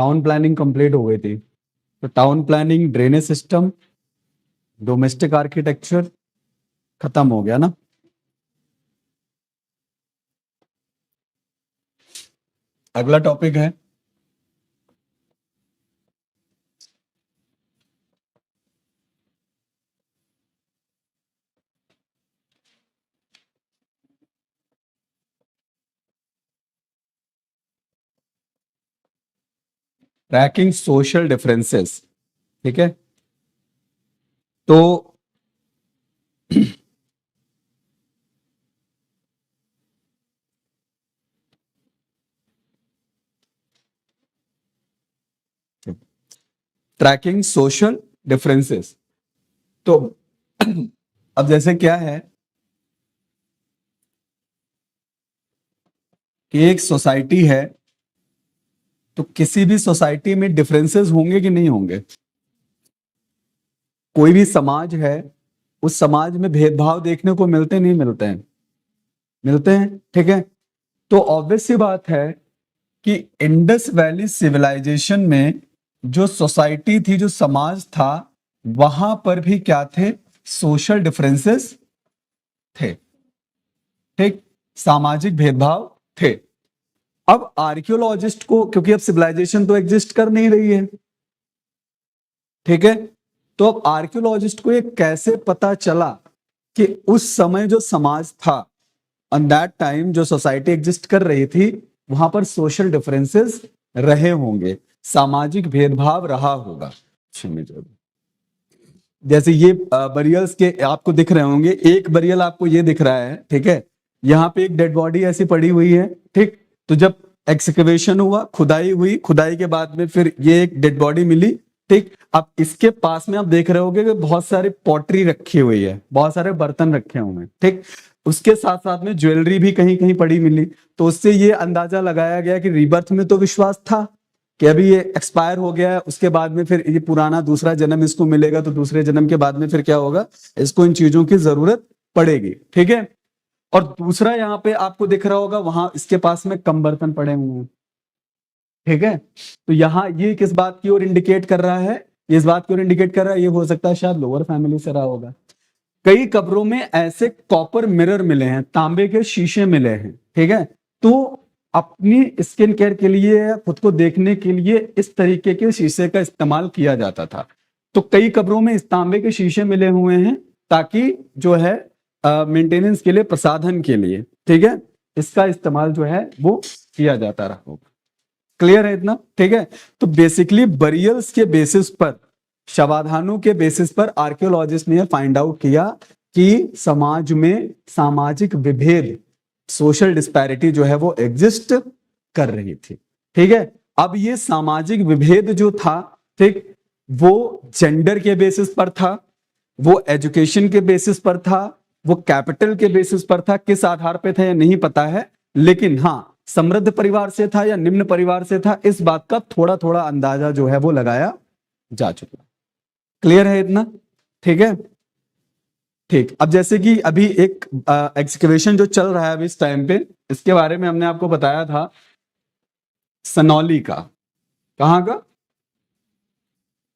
Town planning complete हो गई थी। तो town planning, drainage system, domestic architecture खत्म हो गया ना। अगला टॉपिक है ट्रैकिंग सोशल डिफरेंसेस। ठीक है, तो ट्रैकिंग सोशल डिफरेंसेस। तो अब जैसे क्या है कि एक सोसाइटी है, तो किसी भी सोसाइटी में डिफरेंसेस होंगे कि नहीं होंगे। कोई भी समाज है, उस समाज में भेदभाव देखने को मिलते नहीं मिलते हैं, मिलते हैं। ठीक है, तो ऑब्वियस सी बात है कि इंडस वैली सिविलाइजेशन में जो सोसाइटी थी, जो समाज था, वहां पर भी क्या थे, सोशल डिफरेंसेस थे। ठीक, सामाजिक भेदभाव थे। अब आर्कियोलॉजिस्ट को, क्योंकि अब सिविलाइजेशन तो एग्जिस्ट कर नहीं रही है, ठीक है, तो अब आर्कियोलॉजिस्ट को ये कैसे पता चला कि उस समय जो समाज था, ऑन दैट टाइम जो सोसाइटी एग्जिस्ट कर रही थी, वहां पर सोशल डिफरेंसेस रहे होंगे, सामाजिक भेदभाव रहा होगा। जैसे ये बरियल्स के आपको दिख रहे होंगे, एक बरियल आपको ये दिख रहा है, ठीक है, यहाँ पे एक डेड बॉडी ऐसी पड़ी हुई है। ठीक, तो जब एक्सकवेशन हुआ, खुदाई हुई, खुदाई के बाद में फिर ये एक डेड बॉडी मिली। ठीक, अब इसके पास में आप देख रहे होगे कि बहुत सारी पॉटरी रखी हुई है, बहुत सारे बर्तन रखे हुए हैं। ठीक, उसके साथ साथ में ज्वेलरी भी कहीं कहीं पड़ी मिली। तो उससे ये अंदाजा लगाया गया कि रीबर्थ में तो विश्वास था कि अभी ये एक्सपायर हो गया है, उसके बाद में फिर ये पुराना दूसरा जन्म इसको मिलेगा, तो दूसरे जन्म के बाद में फिर क्या होगा, इसको इन चीजों की जरूरत पड़ेगी। ठीक है, और दूसरा यहाँ पे आपको दिख रहा होगा, वहां इसके पास में कम बर्तन पड़े हुए हैं। ठीक है, तो यहाँ ये किस बात की ओर इंडिकेट कर रहा है, इस बात की ओर इंडिकेट कर रहा है, ये हो सकता है शायद लोअर फैमिली से रहा होगा। कई कब्रों में ऐसे कॉपर मिरर मिले हैं, तांबे के शीशे मिले हैं। ठीक है, तो अपनी स्किन केयर के लिए, खुद को देखने के लिए इस तरीके के शीशे का इस्तेमाल किया जाता था। तो कई कब्रों में इस तांबे के शीशे मिले हुए हैं, ताकि जो है मेंटेनेंस के लिए, प्रसाधन के लिए, ठीक है, इसका इस्तेमाल जो है वो किया जाता रहा होगा। क्लियर है इतना। ठीक है, तो बेसिकली बरियल्स के बेसिस पर, शवाधानों के बेसिस पर आर्कियोलॉजिस्ट ने फाइंड आउट किया कि समाज में सामाजिक विभेद, सोशल डिस्पैरिटी जो है वो एग्जिस्ट कर रही थी। ठीक है, अब ये सामाजिक विभेद जो था, ठीक, वो जेंडर के बेसिस पर था, वो एजुकेशन के बेसिस पर था, वो कैपिटल के बेसिस पर था, किस आधार पे था ये नहीं पता है, लेकिन हाँ, समृद्ध परिवार से था या निम्न परिवार से था, इस बात का थोड़ा थोड़ा अंदाजा जो है वो लगाया जा चुका। क्लियर है इतना। ठीक है, ठीक, अब जैसे कि अभी एक एक्सकवेशन जो चल रहा है अभी इस टाइम पे, इसके बारे में हमने आपको बताया था, सनौली का। कहां का?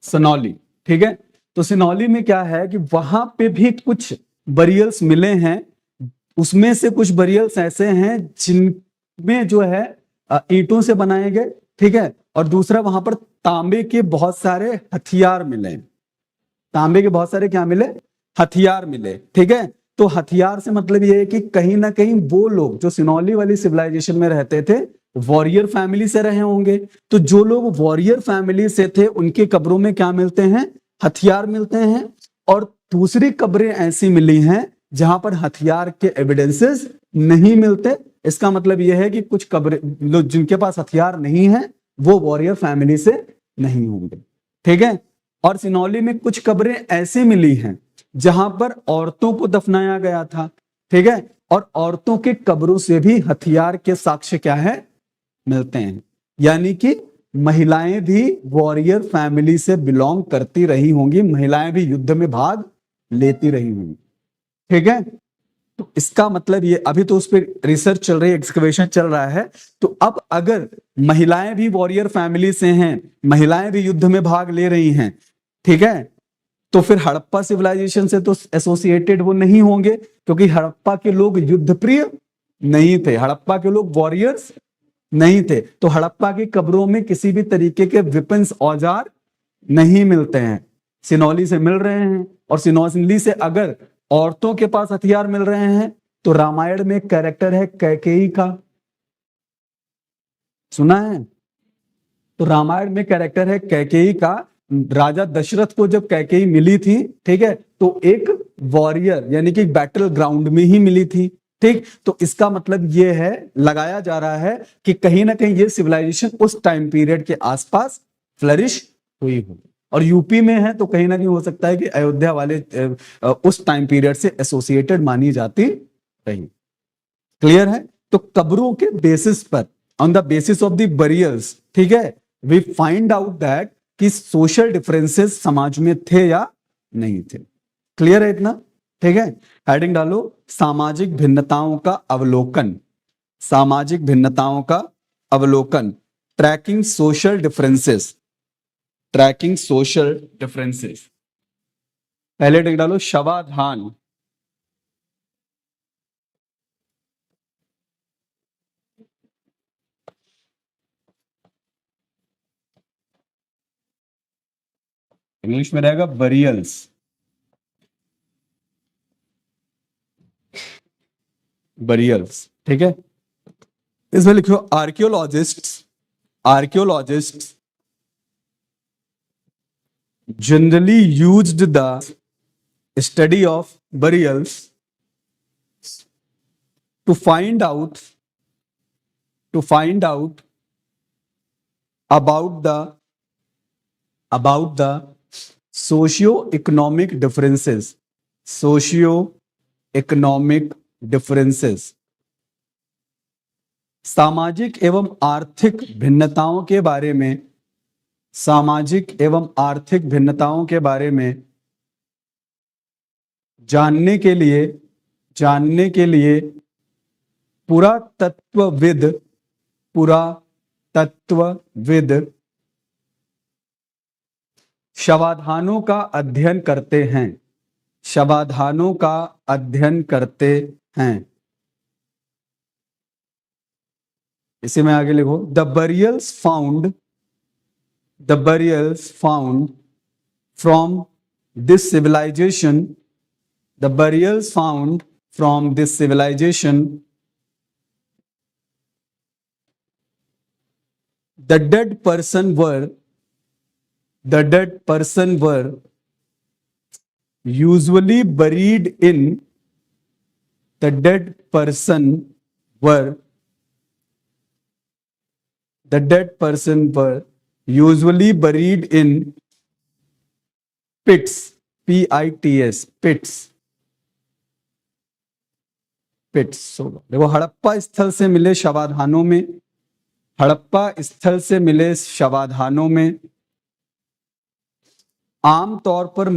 सनौली। ठीक है, तो सनौली में क्या है कि वहां पे भी कुछ बरियल्स मिले हैं, उसमें से कुछ बरियल्स ऐसे हैं जिनमें जो है ईंटों से बनाए गए। ठीक है, और दूसरा वहां पर तांबे के बहुत सारे हथियार मिले, तांबे के बहुत सारे क्या मिले, हथियार मिले। ठीक है, तो हथियार से मतलब ये है कि कहीं ना कहीं वो लोग जो सिनौली वाली सिविलाइजेशन में रहते थे, वॉरियर फैमिली से रहे होंगे। तो जो लोग वॉरियर फैमिली से थे, उनके कब्रों में क्या मिलते हैं, हथियार मिलते हैं। और दूसरी कब्रें ऐसी मिली हैं जहां पर हथियार के एविडेंसेस नहीं मिलते। इसका मतलब यह है कि कुछ कब्रें, लोग जिनके पास हथियार नहीं है, वो वॉरियर फैमिली से नहीं होंगे। ठीक है, और सिनौली में कुछ कब्रें ऐसे मिली हैं जहां पर औरतों को दफनाया गया था। ठीक है, और औरतों के कब्रों से भी हथियार के साक्ष्य क्या है, मिलते हैं। यानी कि महिलाएं भी वॉरियर फैमिली से बिलोंग करती रही होंगी, महिलाएं भी युद्ध में भाग लेती रही होंगी। ठीक है, तो इसका मतलब ये, अभी तो उस पर रिसर्च चल रही है, एक्सकवेशन चल रहा है। तो अब अगर महिलाएं भी वॉरियर फैमिली से हैं, महिलाएं भी युद्ध में भाग ले रही हैं, ठीक है, तो फिर हड़प्पा सिविलाइजेशन से तो एसोसिएटेड वो नहीं होंगे, क्योंकि हड़प्पा के लोग युद्ध प्रिय नहीं थे, हड़प्पा के लोग वॉरियर्स नहीं थे। तो हड़प्पा की कब्रों में किसी भी तरीके के वेपन्स, औजार नहीं मिलते हैं, सिनौली से मिल रहे हैं। और सिनौली से अगर औरतों के पास हथियार मिल रहे हैं, तो रामायण में एक कैरेक्टर है कैकेयी का, सुना है? तो रामायण में कैरेक्टर है कैकेयी का। राजा दशरथ को जब कैकेयी मिली थी, ठीक है, तो एक वॉरियर यानी कि बैटल ग्राउंड में ही मिली थी, ठीक। तो इसका मतलब ये है, लगाया जा रहा है कि कहीं ना कहीं ये सिविलाइजेशन उस टाइम पीरियड के आसपास फ्लरिश हुई हो। और यूपी में है तो कहीं ना कहीं हो सकता है कि अयोध्या वाले उस टाइम पीरियड से एसोसिएटेड मानी जाती रही। क्लियर है? तो कब्रों के बेसिस पर, on the basis of the burials, ठीक है, वी फाइंड आउट दैट कि सोशल डिफरेंसेस समाज में थे या नहीं थे। क्लियर है इतना? ठीक है, हेडिंग डालो, सामाजिक भिन्नताओं का अवलोकन, सामाजिक भिन्नताओं का अवलोकन, tracking social differences, tracking social differences. पहले हेडिंग डालो शवाधान, इंग्लिश में रहेगा बरियल्स, बरियल्स, ठीक है। इसमें लिखो archaeologist, archaeologist generally used the study of burials to find out about the socio-economic differences, socio-economic differences, सामाजिक एवं आर्थिक भिन्नताओं के बारे में, सामाजिक एवं आर्थिक भिन्नताओं के बारे में जानने के लिए पुरातत्वविद शवाधानों का अध्ययन करते हैं, शवाधानों का अध्ययन करते हैं। इसी में आगे लिखो, the burials found from this civilization, the burials found from this civilization, the dead person were usually buried in, the dead person were usually buried in pits, P-I-T-S, pits। देखो, हड़प्पा स्थल से मिले शवाधानों में, हड़प्पा स्थल से मिले शवाधानों में आमतौर पर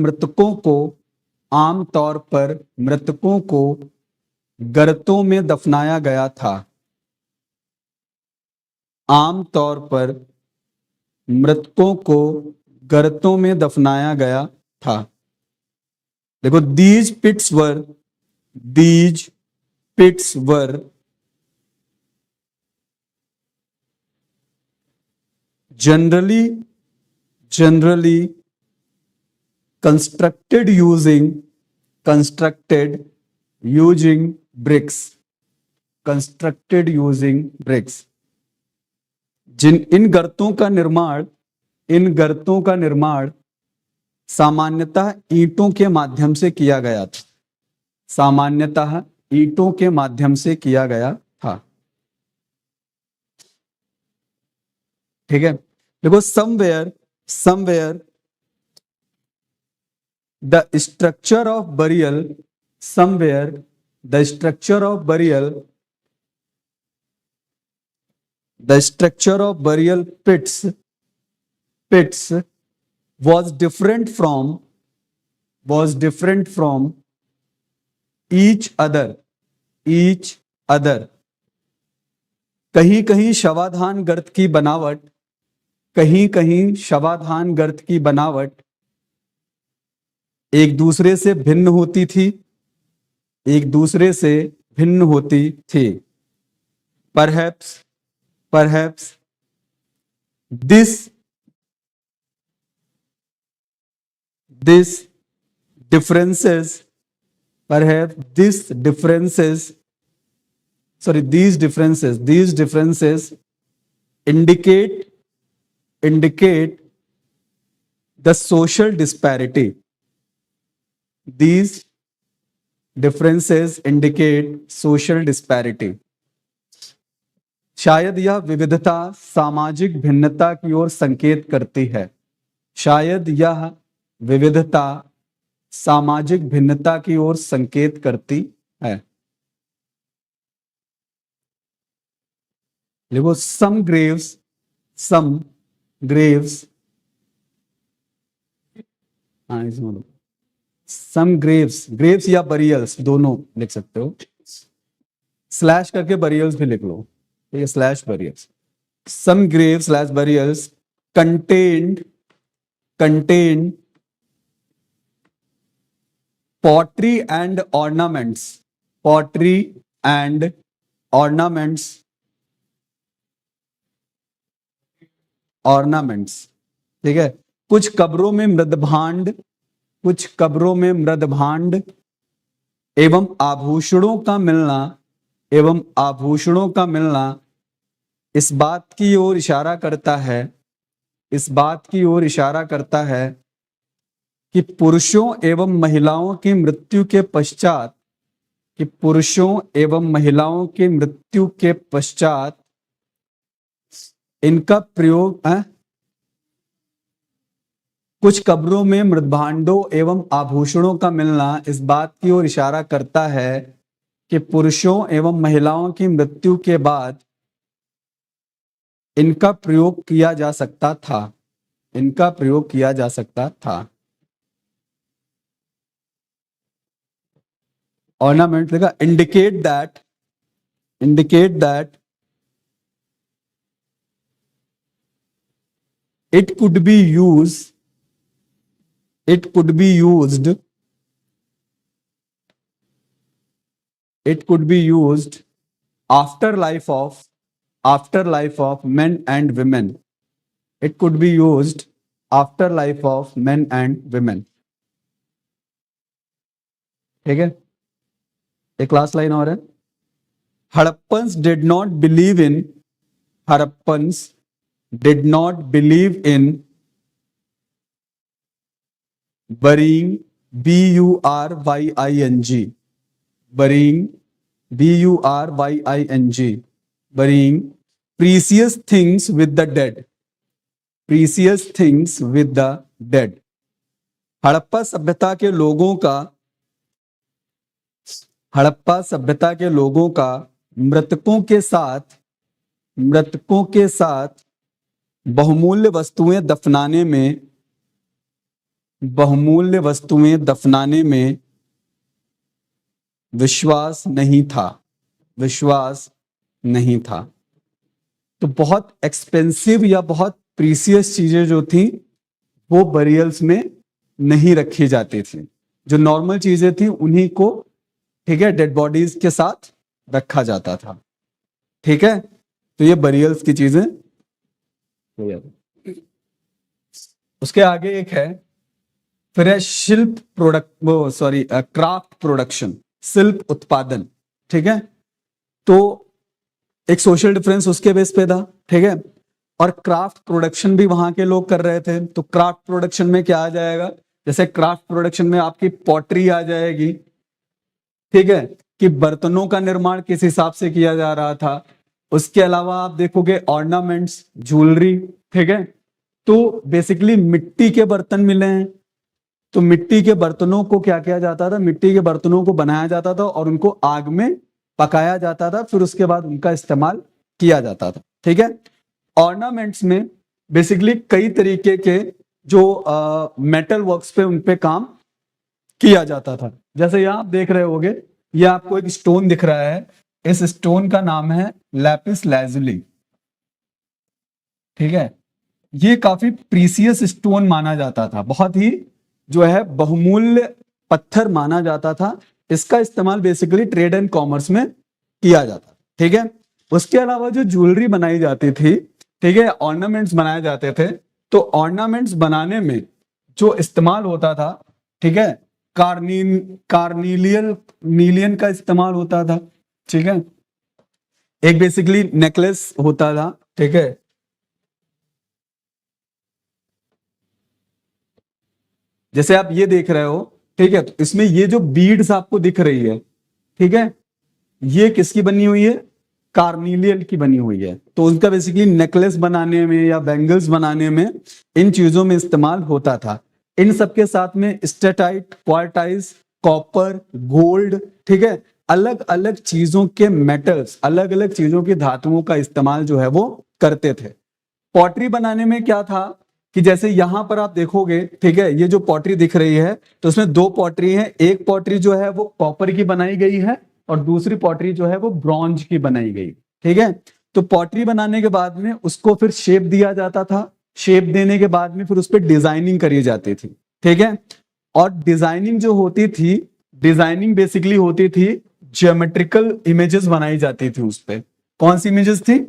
मृतकों को गर्तों में दफनाया गया था, आमतौर पर मृतकों को गर्तों में दफनाया गया था। देखो, these pits were generally constructed using bricks, इन गर्तों का निर्माण सामान्यतः ईंटों के माध्यम से किया गया था, सामान्यतः ईंटों के माध्यम से किया गया था। ठीक है, देखो, somewhere the structure of burial pits was different from each other each other. कहीं कहीं शवाधान गर्त की बनावट, कहीं कहीं शवाधान गर्त की बनावट एक दूसरे से भिन्न होती थी, एक दूसरे से भिन्न होती थी. Perhaps this differences, perhaps these differences indicate the social disparity. These differences indicate social disparity. शायद यह विविधता सामाजिक भिन्नता की ओर संकेत करती है. शायद यह विविधता सामाजिक भिन्नता की ओर संकेत करती है. देखो, some graves, some graves या burials दोनों लिख सकते हो. स्लैश करके burials भी लिख लो, ठीक है, slash burials. Some graves slash burials contained pottery and ornaments. ठीक है. कुछ कब्रों में मृदभांड एवं आभूषणों का मिलना इस बात की ओर इशारा करता है कि पुरुषों एवं महिलाओं की मृत्यु के पश्चात इनका प्रयोग कुछ कब्रों में मृदभांडों एवं आभूषणों का मिलना इस बात की ओर इशारा करता है कि पुरुषों एवं महिलाओं की मृत्यु के बाद इनका प्रयोग किया जा सकता था. ऑर्नामेंट लिखा, indicate that it could be used after life of men and women. It could be used after life of men and women. ठीक है. एक लास्ट लाइन और है. Harappans did not believe in burying burying precious things with the dead. Harappa सभ्यता के लोगों का मृतकों के साथ बहुमूल्य वस्तुएं में विश्वास नहीं था. तो बहुत एक्सपेंसिव या बहुत प्रीसियस चीजें जो थी वो बरियल्स में नहीं रखी जाती थी. जो नॉर्मल चीजें थी उन्हीं को, ठीक है, डेड बॉडीज के साथ रखा जाता था. ठीक है. तो ये बरियल्स की चीजें. उसके आगे एक है, फिर है क्राफ्ट प्रोडक्शन, शिल्प उत्पादन. ठीक है. तो एक सोशल डिफरेंस उसके बेस पे था. ठीक है. और क्राफ्ट प्रोडक्शन भी वहां के लोग कर रहे थे. तो क्राफ्ट प्रोडक्शन में क्या आ जाएगा, जैसे क्राफ्ट प्रोडक्शन में आपकी पॉटरी आ जाएगी. ठीक है, कि बर्तनों का निर्माण किस हिसाब से किया जा रहा था. उसके अलावा आप देखोगे ऑर्नामेंट्स, ज्वेलरी. ठीक है. तो बेसिकली मिट्टी के बर्तन मिले हैं. तो मिट्टी के बर्तनों को क्या किया जाता था, मिट्टी के बर्तनों को बनाया जाता था और उनको आग में पकाया जाता था, फिर उसके बाद उनका इस्तेमाल किया जाता था. ठीक है. ऑर्नामेंट्स में बेसिकली कई तरीके के जो मेटल वर्क्स पे उन पे काम किया जाता था. जैसे यहाँ आप देख रहे होगे ये आपको एक स्टोन दिख रहा है, इस स्टोन का नाम है लैपिस लैजुली, ठीक है। ये काफी प्रीसियस स्टोन माना जाता था, बहुत ही जो है बहुमूल्य पत्थर माना जाता था। इसका इस्तेमाल बेसिकली ट्रेड एंड कॉमर्स में किया जाता, ठीक है। उसके अलावा जो ज्वेलरी बनाई जाती थी, ठीक है, ऑर्नामेंट्स बनाए जाते थे, तो ऑर्नामेंट्स बनाने में जो इस्तेमाल होता था, ठीक है, कार्नीलियन नीलियन का इस्तेमाल होता था, ठीक है। एक बेसिकली नेकलेस होता था, ठीक है। जैसे आप ये देख रहे हो, ठीक है, तो इसमें ये जो बीड्स आपको दिख रही है, ठीक है, ये किसकी बनी हुई है? कार्नीलियन की बनी हुई है। तो उनका बेसिकली नेकलेस बनाने में या बैंगल्स बनाने में इन चीजों में इस्तेमाल होता था। इन सबके साथ में स्टेटाइट, क्वार्टाइज, कॉपर, गोल्ड, ठीक है, अलग अलग चीजों के मेटल्स, अलग अलग चीजों की धातुओं का इस्तेमाल जो है वो करते थे। पॉटरी बनाने में क्या था कि जैसे यहां पर आप देखोगे, ठीक है, ये जो पॉटरी दिख रही है, तो उसमें दो पॉटरी है। एक पॉटरी जो है वो कॉपर की बनाई गई है और दूसरी पॉटरी जो है वो ब्रॉन्ज की बनाई गई, ठीक है। तो पॉटरी बनाने के बाद में उसको फिर शेप दिया जाता था। शेप देने के बाद में फिर उस पर डिजाइनिंग करी जाती थी, ठीक है। और डिजाइनिंग जो होती थी, डिजाइनिंग बेसिकली होती थी, ज्योमेट्रिकल इमेजेस बनाई जाती थी उस पर। कौन सी इमेजेस थी?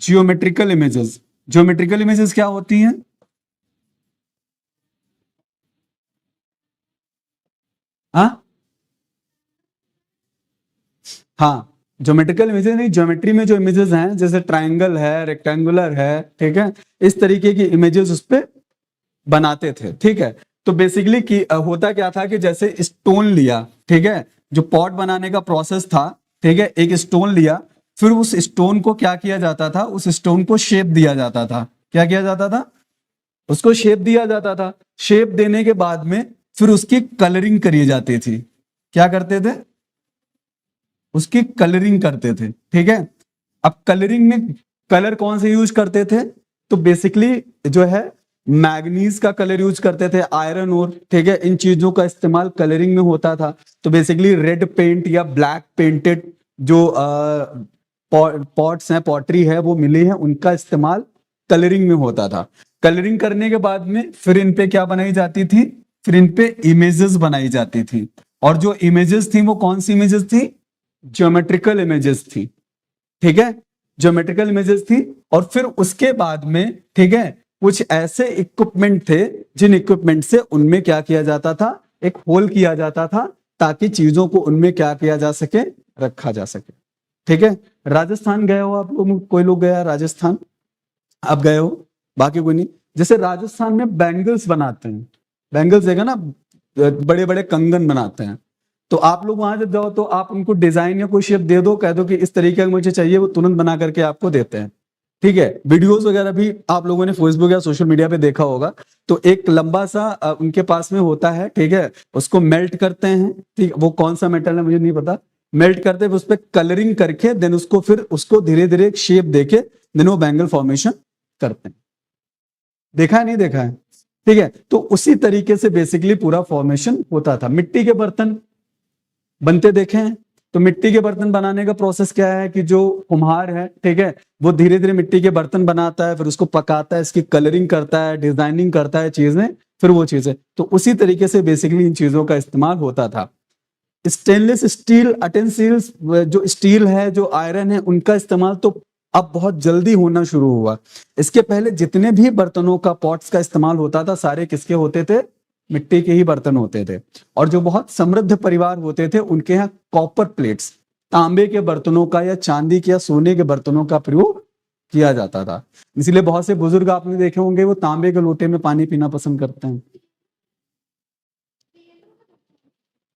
Geometrical images. ज्योमेट्रिकल इमेजेस क्या होती हैं? हाँ हाँ, ज्योमेट्रिकल इमेजेस नहीं, ज्योमेट्री में जो इमेजेस हैं, जैसे ट्रायंगल है, रेक्टेंगुलर है, ठीक है, इस तरीके की इमेजेस उस पे बनाते थे, ठीक है। तो बेसिकली कि होता क्या था कि जैसे स्टोन लिया, ठीक है, जो पॉट बनाने का प्रोसेस था, ठीक है, एक स्टोन लिया, फिर उस स्टोन को क्या किया जाता था? उस स्टोन को शेप दिया जाता था। क्या किया जाता था? उसको शेप दिया जाता था। शेप देने के बाद में फिर उसकी कलरिंग करी जाती थी। क्या करते थे? उसकी कलरिंग करते थे, ठीक है। अब कलरिंग में कलर कौन से यूज करते थे? तो बेसिकली जो है मैग्नीज का कलर यूज करते थे, आयरन और, ठीक है, इन चीजों का इस्तेमाल कलरिंग में होता था। तो बेसिकली रेड पेंट या ब्लैक पेंटेड जो पॉट्स हैं, पॉटरी है, वो मिली है, उनका इस्तेमाल कलरिंग में होता था। कलरिंग करने के बाद में फिर इन पे क्या बनाई जाती थी? फिर इन पे इमेजेस बनाई जाती थी। और जो इमेजेस थी वो कौन सी इमेजेस थी? ज्योमेट्रिकल इमेजेस थी, ठीक है, ज्योमेट्रिकल इमेजेस थी। और फिर उसके बाद में, ठीक है, कुछ ऐसे इक्विपमेंट थे जिन इक्विपमेंट से उनमें क्या किया जाता था? एक होल किया जाता था, ताकि चीजों को उनमें क्या किया जा सके? रखा जा सके, ठीक है। राजस्थान गए हो आप लोग? कोई लोग गया राजस्थान? आप गए हो? बाकी कोई नहीं? जैसे राजस्थान में बैंगल्स बनाते हैं, बैंगल्स है ना, बड़े बड़े कंगन बनाते हैं। तो आप लोग वहां जब जाओ तो आप उनको डिजाइन या कोई शेप दे दो, कह दो कि इस तरीके का मुझे चाहिए, वो तुरंत बना करके आपको देते हैं, ठीक है। वीडियोस वगैरह भी आप लोगों ने फेसबुक या सोशल मीडिया पे देखा होगा। तो एक लंबा सा उनके पास में होता है, ठीक है, उसको मेल्ट करते हैं, ठीक, वो कौन सा मेटल है मुझे नहीं पता, मेल्ट करते हैं, उस पर कलरिंग करके देन उसको फिर उसको धीरे धीरे एक शेप देके देन वो बैंगल फॉर्मेशन करते हैं। देखा है? नहीं देखा है? ठीक है। तो उसी तरीके से बेसिकली पूरा फॉर्मेशन होता था। मिट्टी के बर्तन बनते देखे हैं? तो मिट्टी के बर्तन बनाने का प्रोसेस क्या है कि जो कुम्हार है, ठीक है, वो धीरे धीरे मिट्टी के बर्तन बनाता है, फिर उसको पकाता है, इसकी कलरिंग करता है, डिजाइनिंग करता है चीजें, फिर वो चीजें, तो उसी तरीके से बेसिकली इन चीजों का इस्तेमाल होता था। स्टेनलेस स्टील अटेंसिल्स, जो स्टील है, जो आयरन है, उनका इस्तेमाल तो अब बहुत जल्दी होना शुरू हुआ। इसके पहले जितने भी बर्तनों का, पॉट्स का इस्तेमाल होता था, सारे किसके होते थे? मिट्टी के ही बर्तन होते थे। और जो बहुत समृद्ध परिवार होते थे, उनके यहाँ कॉपर प्लेट्स, तांबे के बर्तनों का या चांदी के या सोने के बर्तनों का प्रयोग किया जाता था। इसलिए बहुत से बुजुर्ग आपने देखे होंगे, वो तांबे के लोटे में पानी पीना पसंद करते हैं।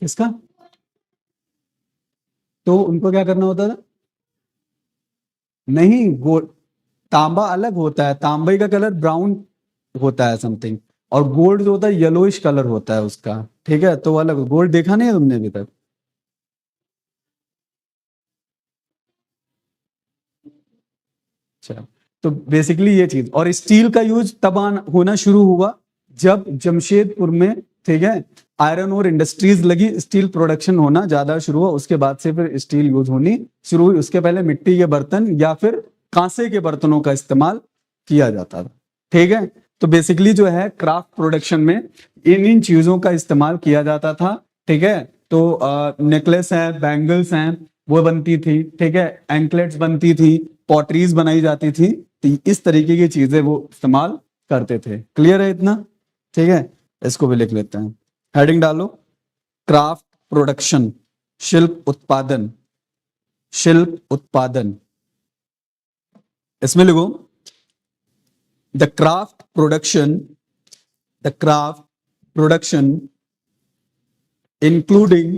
किसका? तो उनको क्या करना होता था? नहीं, तांबा अलग होता है, तांबे का कलर ब्राउन होता है समथिंग, और गोल्ड जो होता है येलोइश कलर होता है उसका, ठीक है। तो वो अलग, गोल्ड देखा नहीं है तुमने अभी तक? अच्छा, तो बेसिकली ये चीज, और स्टील का यूज तब होना शुरू हुआ जब जमशेदपुर में ठीक है। आयरन और इंडस्ट्रीज लगी, स्टील प्रोडक्शन होना ज्यादा शुरू हुआ, उसके बाद से फिर स्टील यूज होनी शुरू हुई। उसके पहले मिट्टी के बर्तन या फिर कांसे के बर्तनों का इस्तेमाल किया जाता था, ठीक है। तो बेसिकली जो है क्राफ्ट प्रोडक्शन में इन चीजों का इस्तेमाल किया जाता था, ठीक है। तो नेकलेस है, बैंगल्स हैं, वो बनती थी, ठीक है, एंकलेट्स बनती थी, पॉटरीज बनाई जाती थी, तो इस तरीके की चीजें वो इस्तेमाल करते थे। क्लियर है इतना? ठीक है, इसको भी लिख लेते हैं, हेडिंग डालो, क्राफ्ट प्रोडक्शन, शिल्प उत्पादन, शिल्प उत्पादन। इसमें लिखो the craft production, the craft production including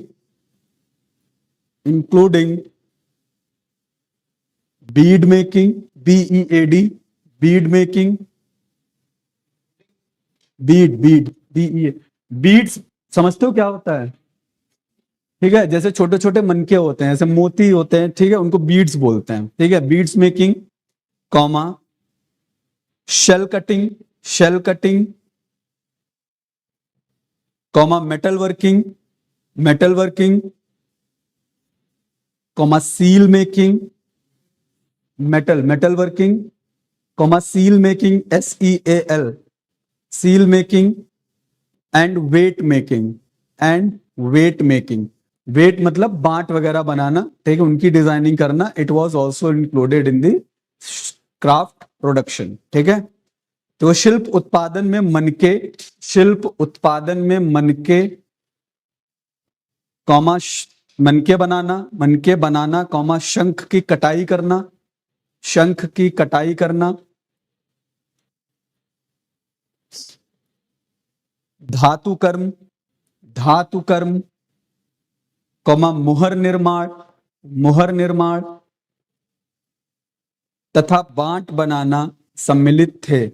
bead making, BEAD, bead making, beads समझते हो क्या होता है? ठीक है, जैसे छोटे छोटे मनके होते हैं, ऐसे मोती होते हैं, ठीक है, उनको बीड्स बोलते हैं, ठीक है। Beads making, comma, shell cutting, shell cutting, comma, metal working, metal working, comma, seal making, metal working, comma, seal making, SEAL, seal making, and weight making, and weight making. Weight मतलब बांट वगैरह बनाना, ठीक है, उनकी डिजाइनिंग करना। It was also included in the craft production, ठीक है। तो शिल्प उत्पादन में मनके, शिल्प उत्पादन में मनके, कॉमा, मनके बनाना, मनके बनाना, कॉमा, शंख की कटाई करना, शंख की कटाई करना, धातु कर्म, धातु कर्म, कॉमा, मुहर निर्माण, मुहर निर्माण, तथा बांट बनाना सम्मिलित थे,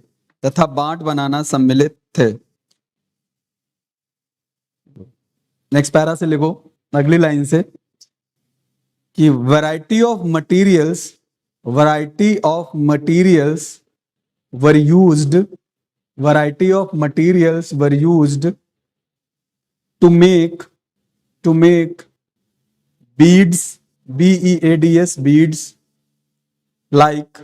तथा बांट बनाना सम्मिलित थे। नेक्स्ट पैरा से लिखो, अगली लाइन से, कि variety of materials, variety of materials were used, variety of materials were used to make, to make beads, BEADS, beads, like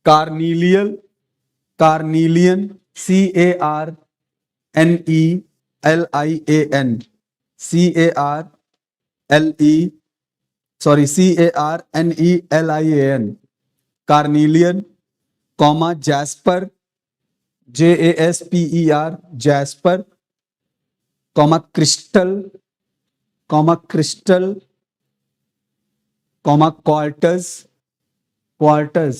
carnelian, carnelian, CARNELIAN, CARNELIAN, carnelian, comma, jasper, JASPER, jasper, comma, crystal, comma, crystal, comma, quarters, quarters,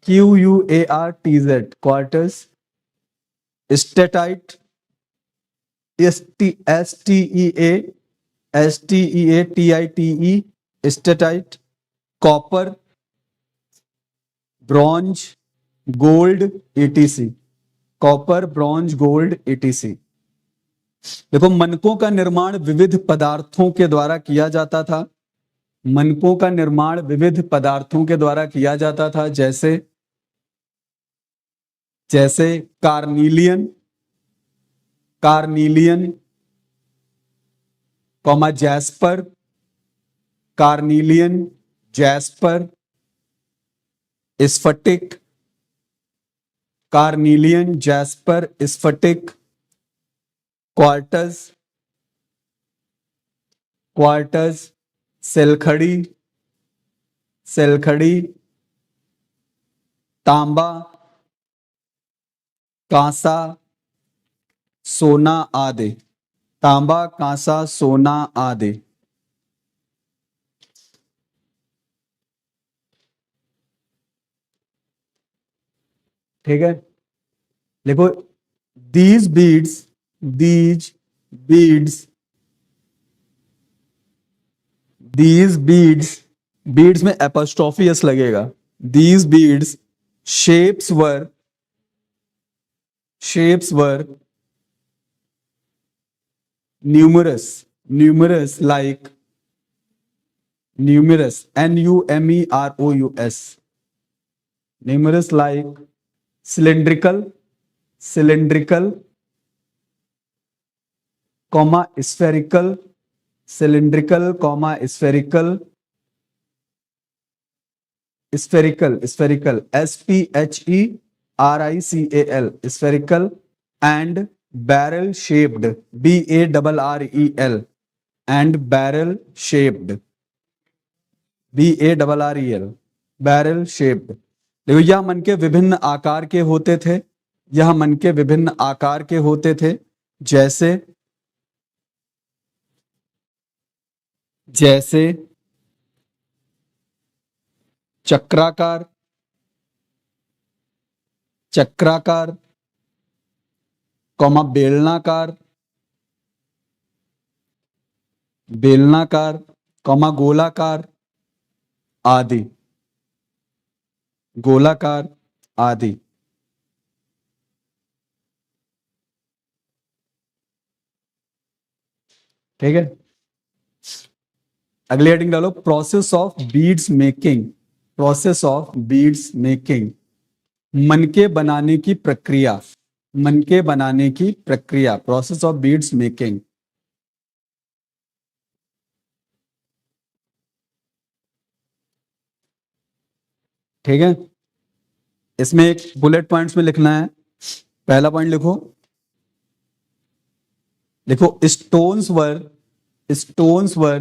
QUARTZ, quarters, steatite, STEATITE, steatite, copper, bronze, gold, ETC, copper, bronze, gold, ETC। देखो, मनकों का निर्माण विविध पदार्थों के द्वारा किया जाता था, मनकों का निर्माण विविध पदार्थों के द्वारा किया जाता था, जैसे जैसे carnelian, carnelian, comma, jasper, carnelian, jasper, स्फटिक, कार्निलियन, जैस्पर, स्फटिक, क्वार्टर्स, क्वार्टर्स, सेलखड़ी, सेलखड़ी, तांबा, कांसा, सोना आदि, तांबा, कांसा, सोना आदि। ठीक है, देखो, these beads, these beads, these beads, beads में apostrophe s लगेगा। these beads shapes were numerous, numerous, like numerous, NUMEROUS, numerous, like cylindrical, cylindrical, comma spherical, cylindrical comma spherical, spherical, spherical, SPHERICAL, spherical and barrel shaped, BARREL, and barrel shaped, BARREL, barrel shaped. देखो यह मन के विभिन्न आकार के होते थे, यह मन के विभिन्न आकार के होते थे, जैसे जैसे चक्राकार, चक्राकार, कॉमा बेलनाकार, बेलनाकार, कॉमा गोलाकार आदि, गोलाकार आदि। ठीक है, अगली हेडिंग डालो, process of beads making, process of beads making, मनके बनाने की प्रक्रिया, मनके बनाने की प्रक्रिया, प्रोसेस ऑफ बीड्स मेकिंग। ठीक है, इसमें एक बुलेट पॉइंट्स में लिखना है। पहला पॉइंट लिखो, देखो stones were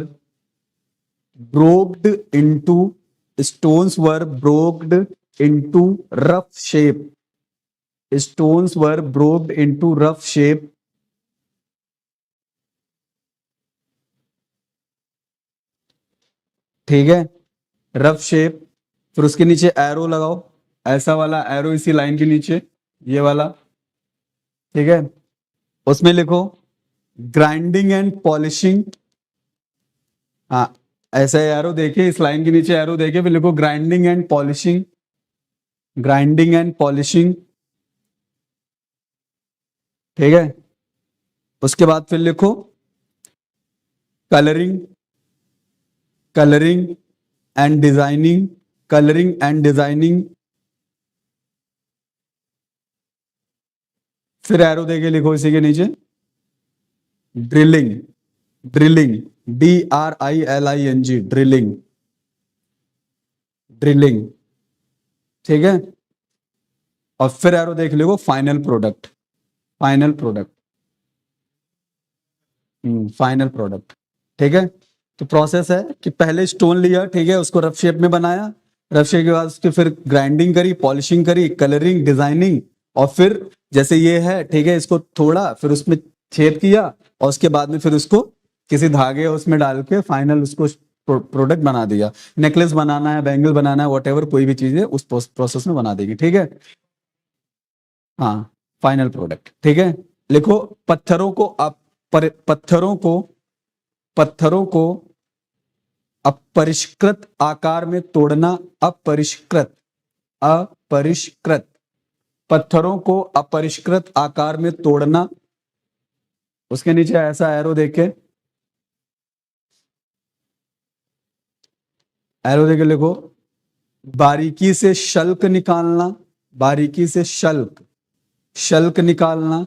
broked into, stones were broken into rough shape, stones were broken into rough shape, ठीक है, रफ शेप। फिर उसके नीचे एरो लगाओ, ऐसा वाला एरो इसी लाइन के नीचे, ये वाला, ठीक है। उसमें लिखो ग्राइंडिंग एंड पॉलिशिंग, हाँ ऐसा एरो देखे, इस लाइन के नीचे एरो देखे, फिर लिखो grinding and polishing, grinding and polishing, ठीक है। उसके बाद फिर लिखो colouring, colouring and designing, colouring and designing. फिर एरो देके लिखो इसी के नीचे drilling, drilling, DRILING, drilling, drilling, ठीक है। और फिर एरो देख लो final product, final product, final product, ठीक है। तो प्रोसेस है कि पहले स्टोन लिया, ठीक है, उसको रफ शेप में बनाया, रफ शेप के बाद उसकी फिर ग्राइंडिंग करी, पॉलिशिंग करी, कलरिंग, डिजाइनिंग, और फिर जैसे ये है, ठीक है, इसको थोड़ा फिर उसमें छेद किया, और उसके बाद में फिर उसको किसी धागे उसमें डाल के फाइनल उसको प्रोडक्ट बना दिया। नेकलेस बनाना है, बैंगल बनाना है, व्हाटएवर कोई भी चीज है उस प्रोसेस में बना देगी, ठीक है। हाँ फाइनल प्रोडक्ट, ठीक है। लिखो पत्थरों को पत्थरों को अपरिष्कृत आकार में तोड़ना, अपरिष्कृत, अपरिष्कृत, पत्थरों को अपरिष्कृत आकार में तोड़ना। उसके नीचे ऐसा एरो देके, एरो देके लिखो बारीकी से शल्क निकालना, बारीकी से शल्क, शल्क निकालना।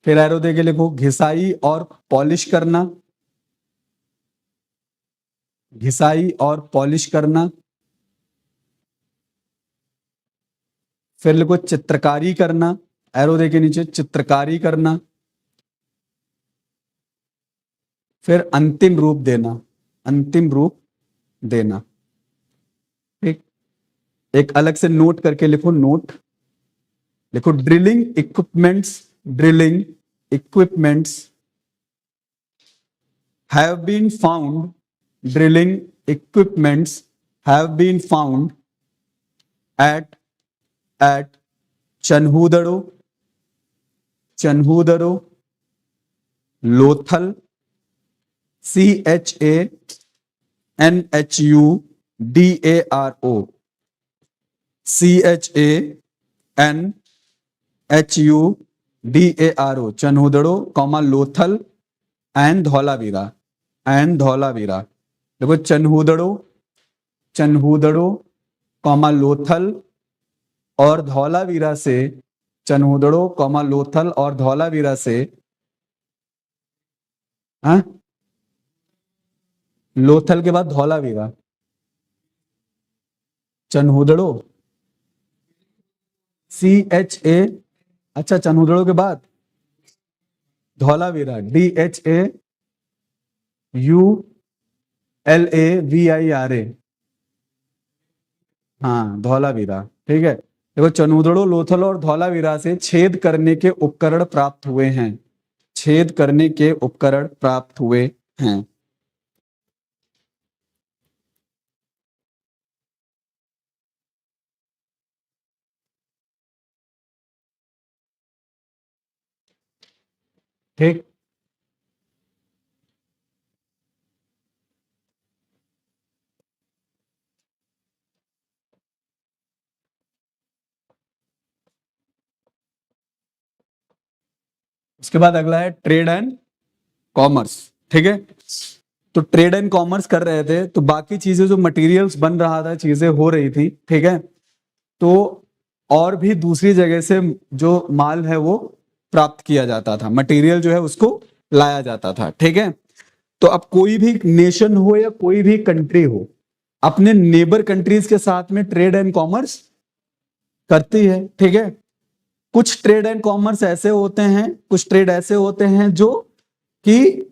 फिर एरो देके लिखो घिसाई और पॉलिश करना, घिसाई और पॉलिश करना। फिर लिखो चित्रकारी करना, एरो देके नीचे चित्रकारी करना। फिर अंतिम रूप देना, अंतिम रूप देना, ठीक। एक अलग से नोट करके लिखो, नोट लिखो drilling equipments, drilling equipments have been found, drilling equipments have been found at Chanhudaro, Chanhudaro, Lothal, CHANHUDARO, CHANHUDARO, Chanhudaro, comma Lothal and Dholavira, and Dholavira. देखो चन्हूदड़ो, चन्हूदड़ो, कॉमा लोथल और धौलावीरा से, चनहुदड़ो कॉमा लोथल और धौलावीरा से, हाँ लोथल के बाद धौलावीरा, चनहुदड़ो CHA, अच्छा चनहुदड़ो के बाद धौलावीरा DHAULAVIRA, हाँ धौलावीरा। ठीक है, देखो चनहुदड़ो लोथल और धौलावीरा से छेद करने के उपकरण प्राप्त हुए हैं, छेद करने के उपकरण प्राप्त हुए हैं। ठीक, उसके बाद अगला है ट्रेड एंड कॉमर्स। ठीक है, तो ट्रेड एंड कॉमर्स कर रहे थे तो बाकी चीजें जो मटेरियल्स बन रहा था, चीजें हो रही थी, ठीक है, तो और भी दूसरी जगह से जो माल है वो प्राप्त किया जाता था, मटेरियल जो है उसको लाया जाता था। ठीक है, तो अब कोई भी नेशन हो या कोई भी कंट्री हो, अपने नेबर कंट्रीज के साथ में ट्रेड एंड कॉमर्स करती है। ठीक है, कुछ ट्रेड एंड कॉमर्स ऐसे होते हैं, कुछ ट्रेड ऐसे होते हैं जो कि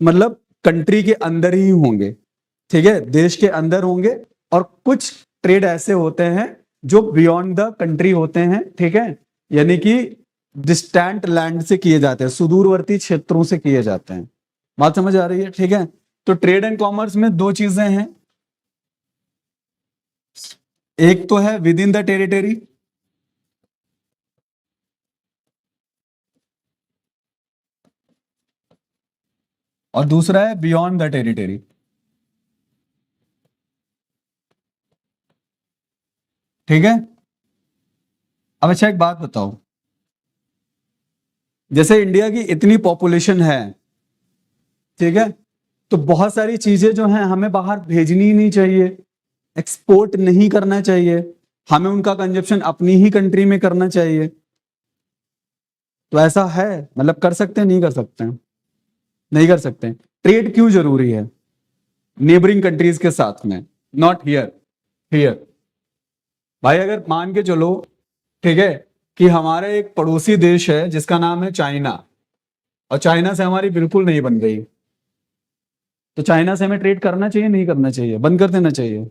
मतलब कंट्री के अंदर ही होंगे, ठीक है, देश के अंदर होंगे, और कुछ ट्रेड ऐसे होते हैं जो बियॉन्ड द कंट्री होते हैं। ठीक है, यानी कि डिस्टेंट लैंड से किए जाते हैं, सुदूरवर्ती क्षेत्रों से किए जाते हैं। बात समझ आ रही है? ठीक है, तो ट्रेड एंड कॉमर्स में दो चीजें हैं, एक तो है विद इन द टेरिटरी, और दूसरा है बियॉन्ड द टेरिटरी। ठीक है, अब अच्छा एक बात बताओ, जैसे इंडिया की इतनी पॉपुलेशन है, ठीक है, तो बहुत सारी चीजें जो हैं हमें बाहर भेजनी ही नहीं चाहिए, एक्सपोर्ट नहीं करना चाहिए, हमें उनका कंजप्शन अपनी ही कंट्री में करना चाहिए। तो ऐसा है, मतलब कर सकते हैं, नहीं कर सकते हैं? नहीं कर सकते हैं। ट्रेड क्यों जरूरी है नेबरिंग कंट्रीज के साथ में, नॉट हियर, हियर। भाई अगर मान के चलो, ठीक है, कि हमारा एक पड़ोसी देश है जिसका नाम है चाइना, और चाइना से हमारी बिल्कुल नहीं बन रही, तो चाइना से हमें ट्रेड करना चाहिए, नहीं करना चाहिए, बंद कर देना चाहिए?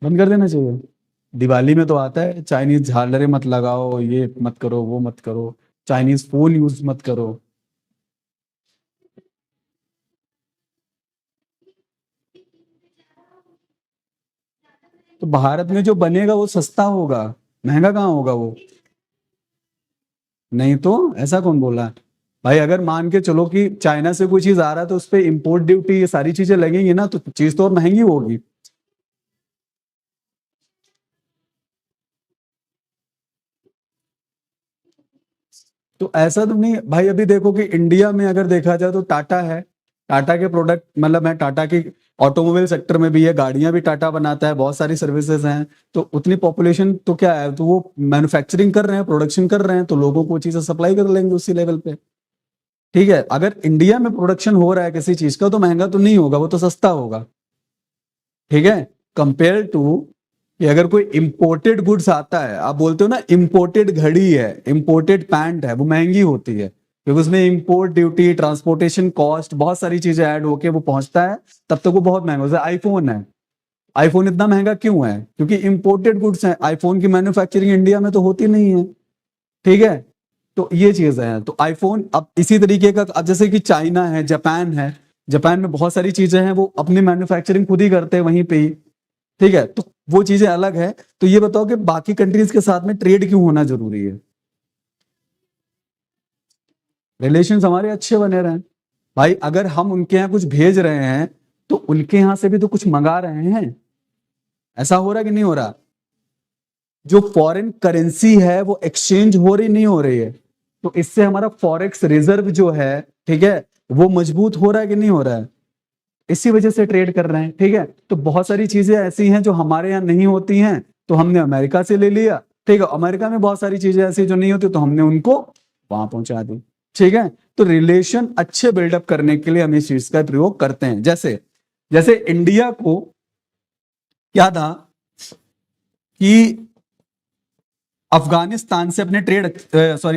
बंद कर देना चाहिए। दिवाली में तो आता है चाइनीज झालरें मत लगाओ, ये मत करो, वो मत करो, चाइनीज फोन यूज मत करो। तो भारत में जो बनेगा वो सस्ता होगा, महंगा कहाँ होगा वो? नहीं तो ऐसा कौन बोला? भाई अगर मान के चलो कि चाइना से कोई चीज आ रहा है तो उस पर इम्पोर्ट ड्यूटी ये सारी चीजें लगेंगी ना, तो चीज तो और महंगी होगी। तो ऐसा तो नहीं भाई, अभी देखो कि इंडिया में अगर देखा जाए तो टाटा है, टाटा के प्रोडक्ट मतलब है, टाटा की ऑटोमोबाइल सेक्टर में भी है, गाड़ियां भी टाटा बनाता है, बहुत सारी सर्विसेज हैं, तो उतनी पॉपुलेशन तो क्या है, तो वो मैन्युफैक्चरिंग कर रहे हैं, प्रोडक्शन कर रहे हैं, तो लोगों को चीजें सप्लाई कर लेंगे उसी लेवल पे। ठीक है, अगर इंडिया में प्रोडक्शन हो रहा है किसी चीज का तो महंगा तो नहीं होगा, वो तो सस्ता होगा। ठीक है, कंपेयर टू कि अगर कोई इंपोर्टेड गुड्स आता है, आप बोलते हो ना इंपोर्टेड घड़ी है, इंपोर्टेड पैंट है, वो महंगी होती है क्योंकि उसमें इंपोर्ट ड्यूटी, ट्रांसपोर्टेशन कॉस्ट, बहुत सारी चीजें ऐड होके वो पहुंचता है, तब तक वो बहुत महंगा। जैसे आईफोन है, आईफोन इतना महंगा क्यों है? क्योंकि इंपोर्टेड गुड्स हैं, आईफोन की मैन्युफैक्चरिंग इंडिया में तो होती नहीं है। ठीक है, तो ये चीजें हैं, तो आईफोन अब इसी तरीके का, अब जैसे कि चाइना है, जापान है, जापान में बहुत सारी चीजें हैं, वो अपनी मैन्युफैक्चरिंग खुद ही करते हैं वहीं पे ही। ठीक है, तो वो चीजें अलग है। तो ये बताओ कि बाकी कंट्रीज के साथ में ट्रेड क्यों होना जरूरी है? रिलेशंस हमारे अच्छे बने रहे। भाई अगर हम उनके यहाँ कुछ भेज रहे हैं तो उनके यहाँ से भी तो कुछ मंगा रहे हैं, ऐसा हो रहा कि नहीं हो रहा? जो फॉरेन करेंसी है वो एक्सचेंज हो रही नहीं हो रही है, तो इससे हमारा फॉरेक्स रिजर्व जो है, ठीक है, वो मजबूत हो रहा है कि नहीं हो रहा है? इसी वजह से ट्रेड कर रहे हैं, ठीक है। तो बहुत सारी चीजें ऐसी हैं जो हमारे यहाँ नहीं होती हैं, तो हमने अमेरिका से ले लिया, ठीक है। अमेरिका में बहुत सारी चीजें ऐसी जो नहीं होती, तो हमने उनको वहां पहुंचा दी, ठीक है। तो रिलेशन अच्छे बिल्डअप करने के लिए हम इस चीज का प्रयोग करते हैं। जैसे जैसे इंडिया को क्या था कि अफगानिस्तान से अपने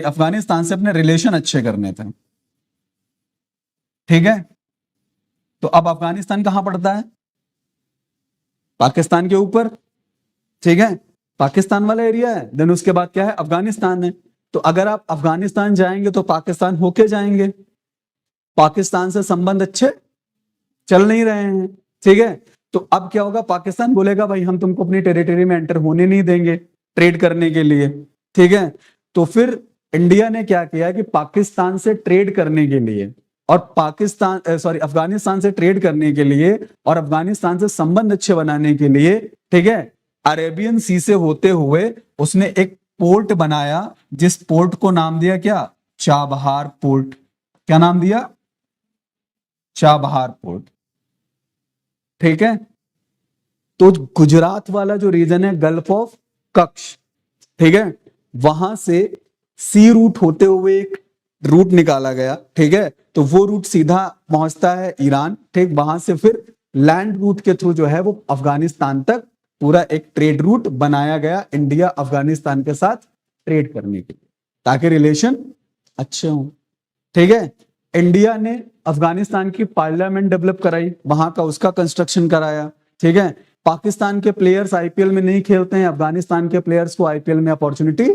अफगानिस्तान से अपने रिलेशन अच्छे करने थे, ठीक है। तो अब अफगानिस्तान कहां पड़ता है? पाकिस्तान के ऊपर, ठीक है। पाकिस्तान वाला एरिया है, देन उसके बाद क्या है? अफगानिस्तान है। तो अगर आप अफगानिस्तान जाएंगे तो पाकिस्तान होके जाएंगे, पाकिस्तान से संबंध अच्छे चल नहीं रहे हैं, ठीक है। तो अब क्या होगा? पाकिस्तान बोलेगा भाई हम तुमको अपनी टेरिटरी में एंटर होने नहीं देंगे ट्रेड करने के लिए, ठीक है। तो फिर इंडिया ने क्या किया कि पाकिस्तान से ट्रेड करने के लिए और अफगानिस्तान से ट्रेड करने के लिए और अफगानिस्तान से संबंध अच्छे बनाने के लिए, ठीक है, अरेबियन सी से होते हुए उसने एक पोर्ट बनाया, जिस पोर्ट को नाम दिया क्या? Chabahar port. क्या नाम दिया? चाबहार पोर्ट, ठीक है। तो गुजरात वाला जो रीजन है, गल्फ ऑफ कच्छ, ठीक है, वहां से सी रूट होते हुए एक रूट निकाला गया, ठीक है। तो वो रूट सीधा पहुंचता है ईरान, ठीक। वहां से फिर लैंड रूट के थ्रू जो है वो अफगानिस्तान तक पूरा एक ट्रेड रूट बनाया गया, इंडिया अफगानिस्तान के साथ ट्रेड करने के लिए, ताकि रिलेशन अच्छे हों, ठीक है। इंडिया ने अफगानिस्तान की पार्लियामेंट डेवलप कराई, वहां का उसका कंस्ट्रक्शन कराया, ठीक है। पाकिस्तान के प्लेयर्स आईपीएल में नहीं खेलते हैं, अफगानिस्तान के प्लेयर्स को आईपीएल में अपॉर्चुनिटी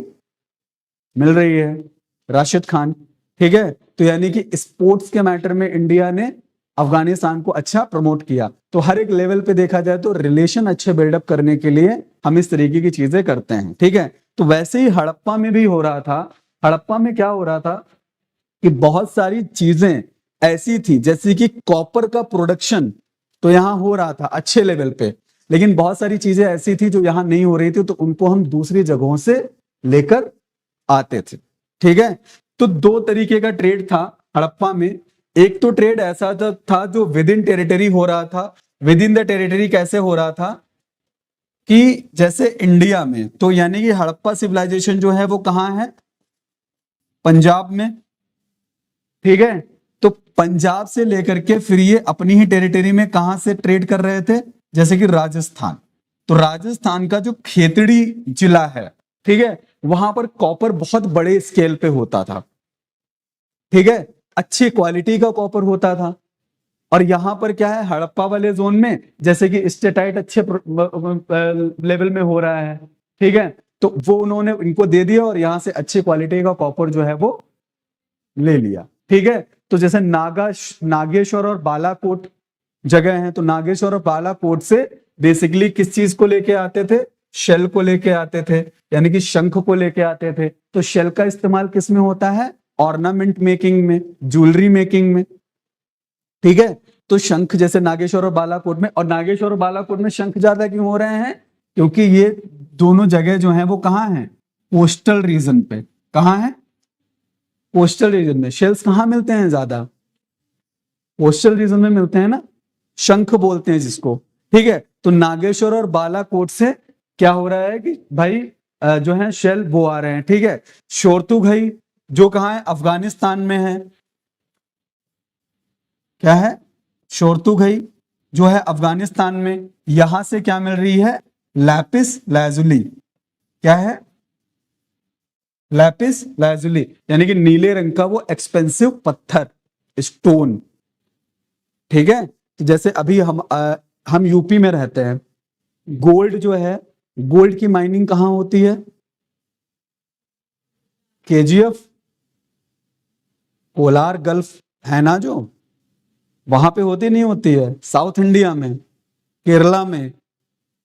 मिल रही है, राशिद खान, ठीक है। तो यानी कि स्पोर्ट्स के मैटर में इंडिया ने अफगानिस्तान को अच्छा प्रमोट किया। तो हर एक लेवल पे देखा जाए तो रिलेशन अच्छे बिल्डअप करने के लिए हम इस तरीके की चीजें करते हैं, ठीक है। तो वैसे ही हड़प्पा में भी हो रहा था। हड़प्पा में क्या हो रहा था कि बहुत सारी चीजें ऐसी थी, जैसे कि कॉपर का प्रोडक्शन तो यहां हो रहा था अच्छे लेवल पे, लेकिन बहुत सारी चीजें ऐसी थी जो यहां नहीं हो रही थी, तो उनको हम दूसरी जगहों से लेकर आते थे, ठीक है। तो दो तरीके का ट्रेड था हड़प्पा में। एक तो ट्रेड ऐसा था जो विद इन टेरिटरी हो रहा था। विद इन द टेरिटरी कैसे हो रहा था कि जैसे इंडिया में, तो यानी कि हड़प्पा सिविलाइजेशन जो है वो कहां है? पंजाब में, ठीक है। तो पंजाब से लेकर के फिर ये अपनी ही टेरिटरी में कहां से ट्रेड कर रहे थे? जैसे कि राजस्थान। तो राजस्थान का जो खेतड़ी जिला है, ठीक है, वहां पर कॉपर बहुत बड़े स्केल पे होता था, ठीक है, अच्छी क्वालिटी का कॉपर होता था। और यहां पर क्या है, हड़प्पा वाले जोन में जैसे कि स्टेटाइट अच्छे लेवल में हो रहा है, ठीक है। तो वो उन्होंने इनको दे दिया और यहां से अच्छी क्वालिटी का कॉपर जो है वो ले लिया, ठीक है। तो जैसे नागेश्वर और बालाकोट जगह है, तो नागेश्वर और बालाकोट से बेसिकली किस चीज को लेके आते थे? शेल को लेके आते थे, यानी कि शंख को लेके आते थे। तो शेल का इस्तेमाल किस में होता है? ऑर्नामेंट मेकिंग में, ज्वेलरी मेकिंग में, ठीक है। तो शंख जैसे नागेश्वर और बालाकोट में, और नागेश्वर और बालाकोट में शंख ज्यादा क्यों हो रहे हैं? क्योंकि ये दोनों जगह जो है वो कहाँ है? कोस्टल रीजन पे। कहाँ है? कोस्टल रीजन में। शेल्स कहाँ मिलते हैं ज्यादा? कोस्टल रीजन में मिलते हैं ना, शंख बोलते हैं जिसको, ठीक है। तो नागेश्वर और बालाकोट से क्या हो रहा है कि भाई जो है शेल वो आ रहे हैं, ठीक है। शोरतुघई जो कहाँ है? अफगानिस्तान में है। क्या है? शोरतुघई जो है अफगानिस्तान में, यहां से क्या मिल रही है? Lapis lazuli. क्या है? लैपिस लाजुली, यानी कि नीले रंग का वो एक्सपेंसिव पत्थर, स्टोन, ठीक है। तो जैसे अभी हम यूपी में रहते हैं, गोल्ड जो है, गोल्ड की माइनिंग कहां होती है? केजीएफ, कोलार गल्फ है ना, जो वहां पे होती नहीं होती है? साउथ इंडिया में, केरला में,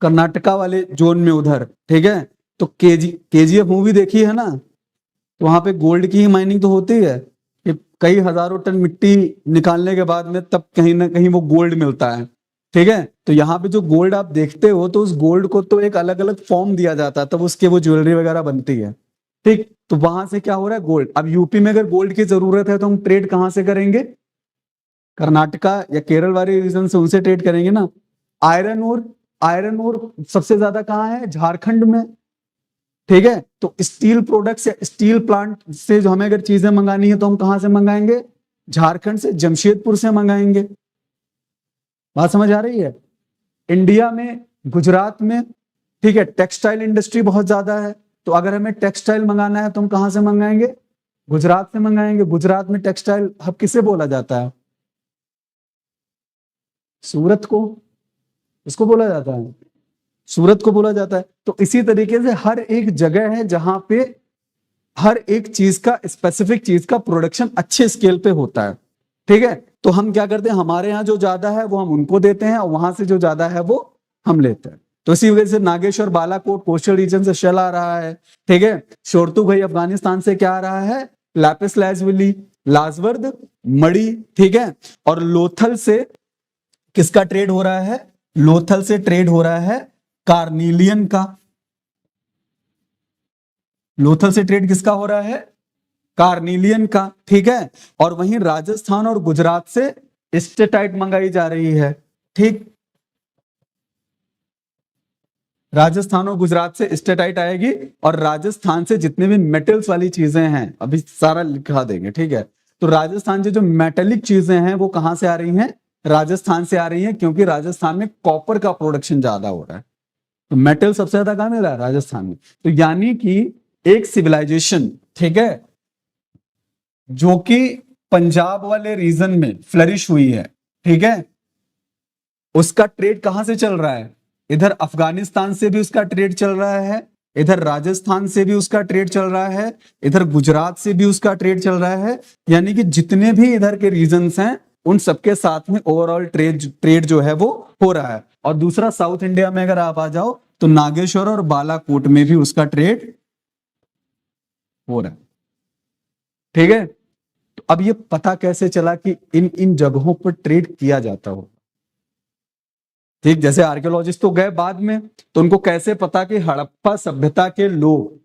कर्नाटका वाले जोन में उधर, ठीक है। तो केजीएफ मूवी देखी है ना, तो वहां पे गोल्ड की ही माइनिंग तो होती है कि कई हजारों टन मिट्टी निकालने के बाद में तब कहीं ना कहीं वो गोल्ड मिलता है, ठीक है। तो यहाँ पे जो गोल्ड आप देखते हो, तो उस गोल्ड को तो एक अलग अलग फॉर्म दिया जाता है, तब उसके वो ज्वेलरी वगैरह बनती है, ठीक। तो वहां से क्या हो रहा है? गोल्ड। अब यूपी में अगर गोल्ड की जरूरत है तो हम ट्रेड कहां से करेंगे? कर्नाटका या केरल वाले रीजन से उनसे ट्रेड करेंगे ना। आयरन ओर सबसे ज्यादा कहाँ है? झारखंड में, ठीक है। तो स्टील प्रोडक्ट्स या स्टील प्लांट से जो हमें अगर चीजें मंगानी है तो हम कहां से मंगाएंगे? झारखंड से, जमशेदपुर से मंगाएंगे। बात समझ आ रही है? इंडिया में गुजरात में, ठीक है, टेक्सटाइल इंडस्ट्री बहुत ज्यादा है, तो अगर हमें टेक्सटाइल मंगाना है तो हम कहां से मंगाएंगे? गुजरात से मंगाएंगे। गुजरात में टेक्सटाइल हब किसे बोला जाता है? सूरत को, इसको बोला जाता है, सूरत को बोला जाता है। तो इसी तरीके से हर एक जगह है जहां पे हर एक चीज का, स्पेसिफिक चीज का प्रोडक्शन अच्छे स्केल पे होता है, ठीक है। तो हम क्या करते हैं, हमारे यहाँ जो ज्यादा है वो हम उनको देते हैं और वहां से जो ज्यादा है वो हम लेते हैं। तो इसी वजह से नागेश्वर, बालाकोट कोस्टल रीजन से शेल आ रहा है, ठीक है। शोरतुगाई अफगानिस्तान से क्या आ रहा है? लैपिस लाजुली, लाजवर्द, मणि, ठीक है। और लोथल से किसका ट्रेड हो रहा है? लोथल से ट्रेड हो रहा है कार्निलियन का। लोथल से ट्रेड किसका हो रहा है? कार्निलियन का, ठीक है। और वहीं राजस्थान और गुजरात से स्टेटाइट मंगाई जा रही है, ठीक। राजस्थान और गुजरात से स्टेटाइट आएगी और राजस्थान से जितने भी मेटल्स वाली चीजें हैं, अभी सारा लिखा देंगे, ठीक है। तो राजस्थान से जो मेटेलिक चीजें हैं वो कहां से आ रही हैं? राजस्थान से आ रही हैं, क्योंकि राजस्थान में कॉपर का प्रोडक्शन ज्यादा हो रहा है। तो मेटल सबसे ज्यादा कहां मिल रहा है? राजस्थान में। तो यानी कि एक सिविलाइजेशन, ठीक है, जो कि पंजाब वाले रीजन में फ्लरिश हुई है, ठीक है, उसका ट्रेड कहां से चल रहा है? इधर अफगानिस्तान से भी उसका ट्रेड चल रहा है, इधर राजस्थान से भी उसका ट्रेड चल रहा है, इधर गुजरात से भी उसका ट्रेड चल रहा है। यानी कि जितने भी इधर के रीजन्स हैं उन सबके साथ में ओवरऑल ट्रेड जो है वो हो रहा है। और दूसरा, साउथ इंडिया में अगर आप आ जाओ तो नागेश्वर और बालाकोट में भी उसका ट्रेड हो रहा है, ठीक है। तो अब ये पता कैसे चला कि इन इन जगहों पर ट्रेड किया जाता हो? ठीक, जैसे आर्कियोलॉजिस्ट तो गए बाद में, तो उनको कैसे पता कि हड़प्पा सभ्यता के लोग,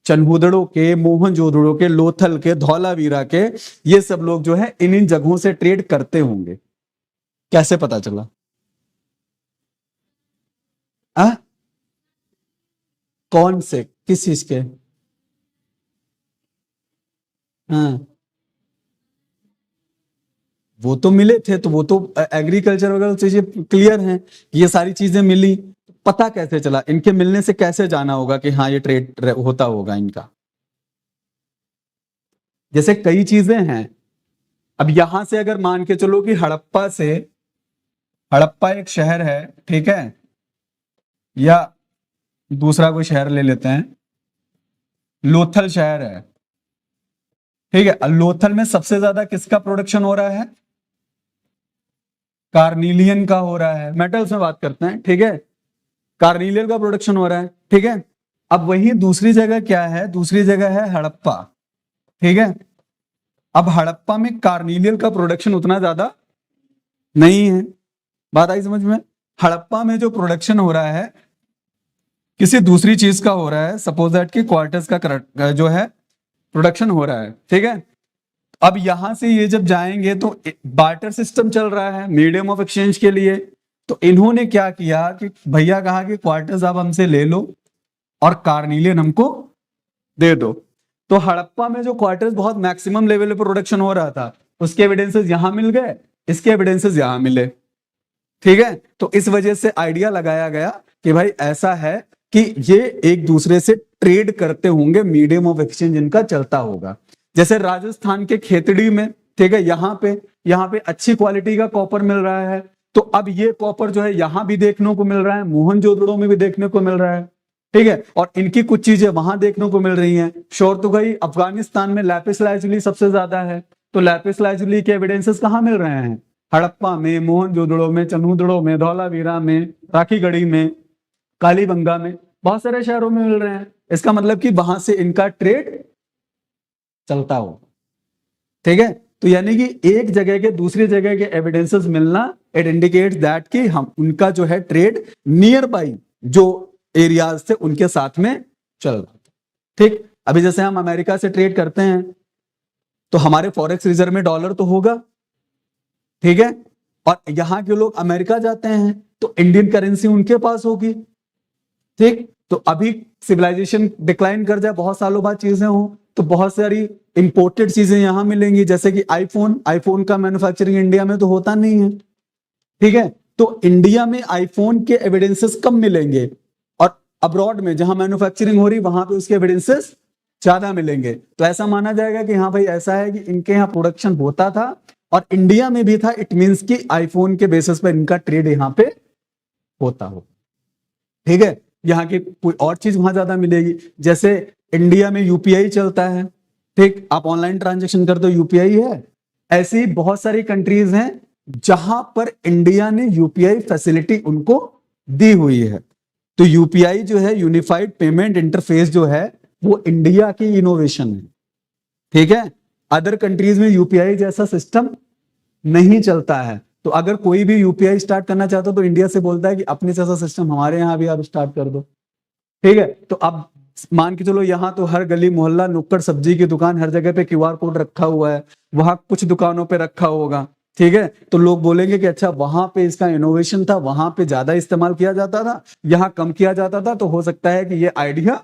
चनबुदड़ों के, मोहनजोदड़ो के, लोथल के, धौलावीरा के, ये सब लोग जो है इन इन जगहों से ट्रेड करते होंगे? कैसे पता चला? आ? कौन से, किस चीज के? हाँ, वो तो मिले थे, तो वो तो एग्रीकल्चर वगैरह चीजें क्लियर हैं, ये सारी चीजें मिली। पता कैसे चला? इनके मिलने से कैसे जाना होगा कि हाँ ये ट्रेड होता होगा इनका? जैसे कई चीजें हैं, अब यहां से अगर मान के चलो कि हड़प्पा एक शहर है, ठीक है, या दूसरा कोई शहर ले लेते हैं, लोथल शहर है, ठीक है। लोथल में सबसे ज्यादा किसका प्रोडक्शन हो रहा है? कार्निलियन का हो रहा है। मेटल्स में बात करते हैं, ठीक है, कार्निलियन का प्रोडक्शन हो रहा है, ठीक है। अब वही दूसरी जगह क्या है? दूसरी जगह है हड़प्पा, ठीक है। अब हड़प्पा में कार्निलियन का प्रोडक्शन उतना ज्यादा नहीं है। बात आई समझ में? हड़प्पा में जो प्रोडक्शन हो रहा है किसी दूसरी चीज का हो रहा है, सपोज दैट कि क्वार्टर्स का जो है प्रोडक्शन हो रहा है, ठीक है। अब यहां से ये जब जाएंगे तो बार्टर सिस्टम चल रहा है मीडियम ऑफ एक्सचेंज के लिए। तो इन्होंने क्या किया कि भैया कहा कि क्वार्टर्स आप हमसे ले लो और कार्निलियन हमको दे दो। तो हड़प्पा में जो क्वार्टर्स बहुत मैक्सिमम लेवल पे प्रोडक्शन हो रहा था, उसके एविडेंसेस यहां मिल गए, इसके एविडेंसेस यहां मिले, ठीक है। तो इस वजह से आइडिया लगाया गया कि भाई ऐसा है कि ये एक दूसरे से ट्रेड करते होंगे, मीडियम ऑफ एक्सचेंज इनका चलता होगा। जैसे राजस्थान के खेतड़ी में, ठीक है, यहाँ पे अच्छी क्वालिटी का कॉपर मिल रहा है, तो अब ये कॉपर जो है यहां भी देखने को मिल रहा है, मोहनजोदड़ो में भी देखने को मिल रहा है, ठीक है। और इनकी कुछ चीजें वहां देखने को मिल रही हैं। शोरतुगाई अफगानिस्तान में लैपिस लाजुली सबसे ज्यादा है, तो लैपिस लाजुली के एविडेंसेस कहां मिल रहे हैं? हड़प्पा में, मोहनजोदड़ो में, चनूदड़ो में, धौलावीरा में, राखीगढ़ी में, कालीबंगा में, बहुत सारे शहरों में मिल रहे हैं। इसका मतलब कि वहां से इनका ट्रेड चलता हो, ठीक है। तो यानी कि एक जगह के दूसरी जगह के एविडेंसेस मिलना, इट इंडिकेट्स दैट कि हम उनका जो है ट्रेड नियर बाई जो एरियाज थे उनके साथ में चल रहा था, ठीक। अभी जैसे हम अमेरिका से ट्रेड करते हैं तो हमारे फॉरेक्स रिजर्व में डॉलर तो होगा, ठीक है। और यहाँ के लोग अमेरिका जाते हैं तो इंडियन करेंसी उनके पास होगी, ठीक। तो अभी सिविलाइजेशन डिक्लाइन कर जाए, बहुत सालों बाद चीजें हो, तो बहुत सारी इंपोर्टेड चीजें यहां मिलेंगी, जैसे कि आईफोन। आईफोन का मैन्युफैक्चरिंग इंडिया में तो होता नहीं है, ठीक है। तो इंडिया में आईफोन के एविडेंसेस कम मिलेंगे, और अब्रॉड में जहां मैन्युफैक्चरिंग हो रही वहां पे उसके एविडेंसेस ज्यादा मिलेंगे। तो ऐसा माना जाएगा कि हाँ भाई ऐसा है कि इनके यहाँ प्रोडक्शन होता था और इंडिया में भी था, इट मींस कि आईफोन के बेसिस पर इनका ट्रेड यहाँ पे होता हो, ठीक है। यहाँ की कोई और चीज वहां ज्यादा मिलेगी, जैसे इंडिया में यूपीआई चलता है, ठीक। आप ऑनलाइन ट्रांजेक्शन करते हो, यूपीआई है। ऐसी बहुत सारी कंट्रीज हैं जहां पर इंडिया ने यूपीआई फैसिलिटी उनको दी हुई है। तो यूपीआई जो है, यूनिफाइड पेमेंट इंटरफेस जो है, वो इंडिया की इनोवेशन है, ठीक है। अदर कंट्रीज में यूपीआई जैसा सिस्टम नहीं चलता है। तो अगर कोई भी यूपीआई स्टार्ट करना चाहता हो तो इंडिया से बोलता है कि अपने जैसा सिस्टम हमारे यहाँ भी आप स्टार्ट कर दो, ठीक है। तो अब मान के चलो, यहाँ तो हर गली मोहल्ला नुक्कड़ सब्जी की दुकान हर जगह पे क्यूआर कोड रखा हुआ है, वहां कुछ दुकानों पे रखा होगा, ठीक है। तो लोग बोलेंगे कि अच्छा वहां पे इसका इनोवेशन था, वहां पे ज्यादा इस्तेमाल किया जाता था, यहाँ कम किया जाता था, तो हो सकता है कि ये आइडिया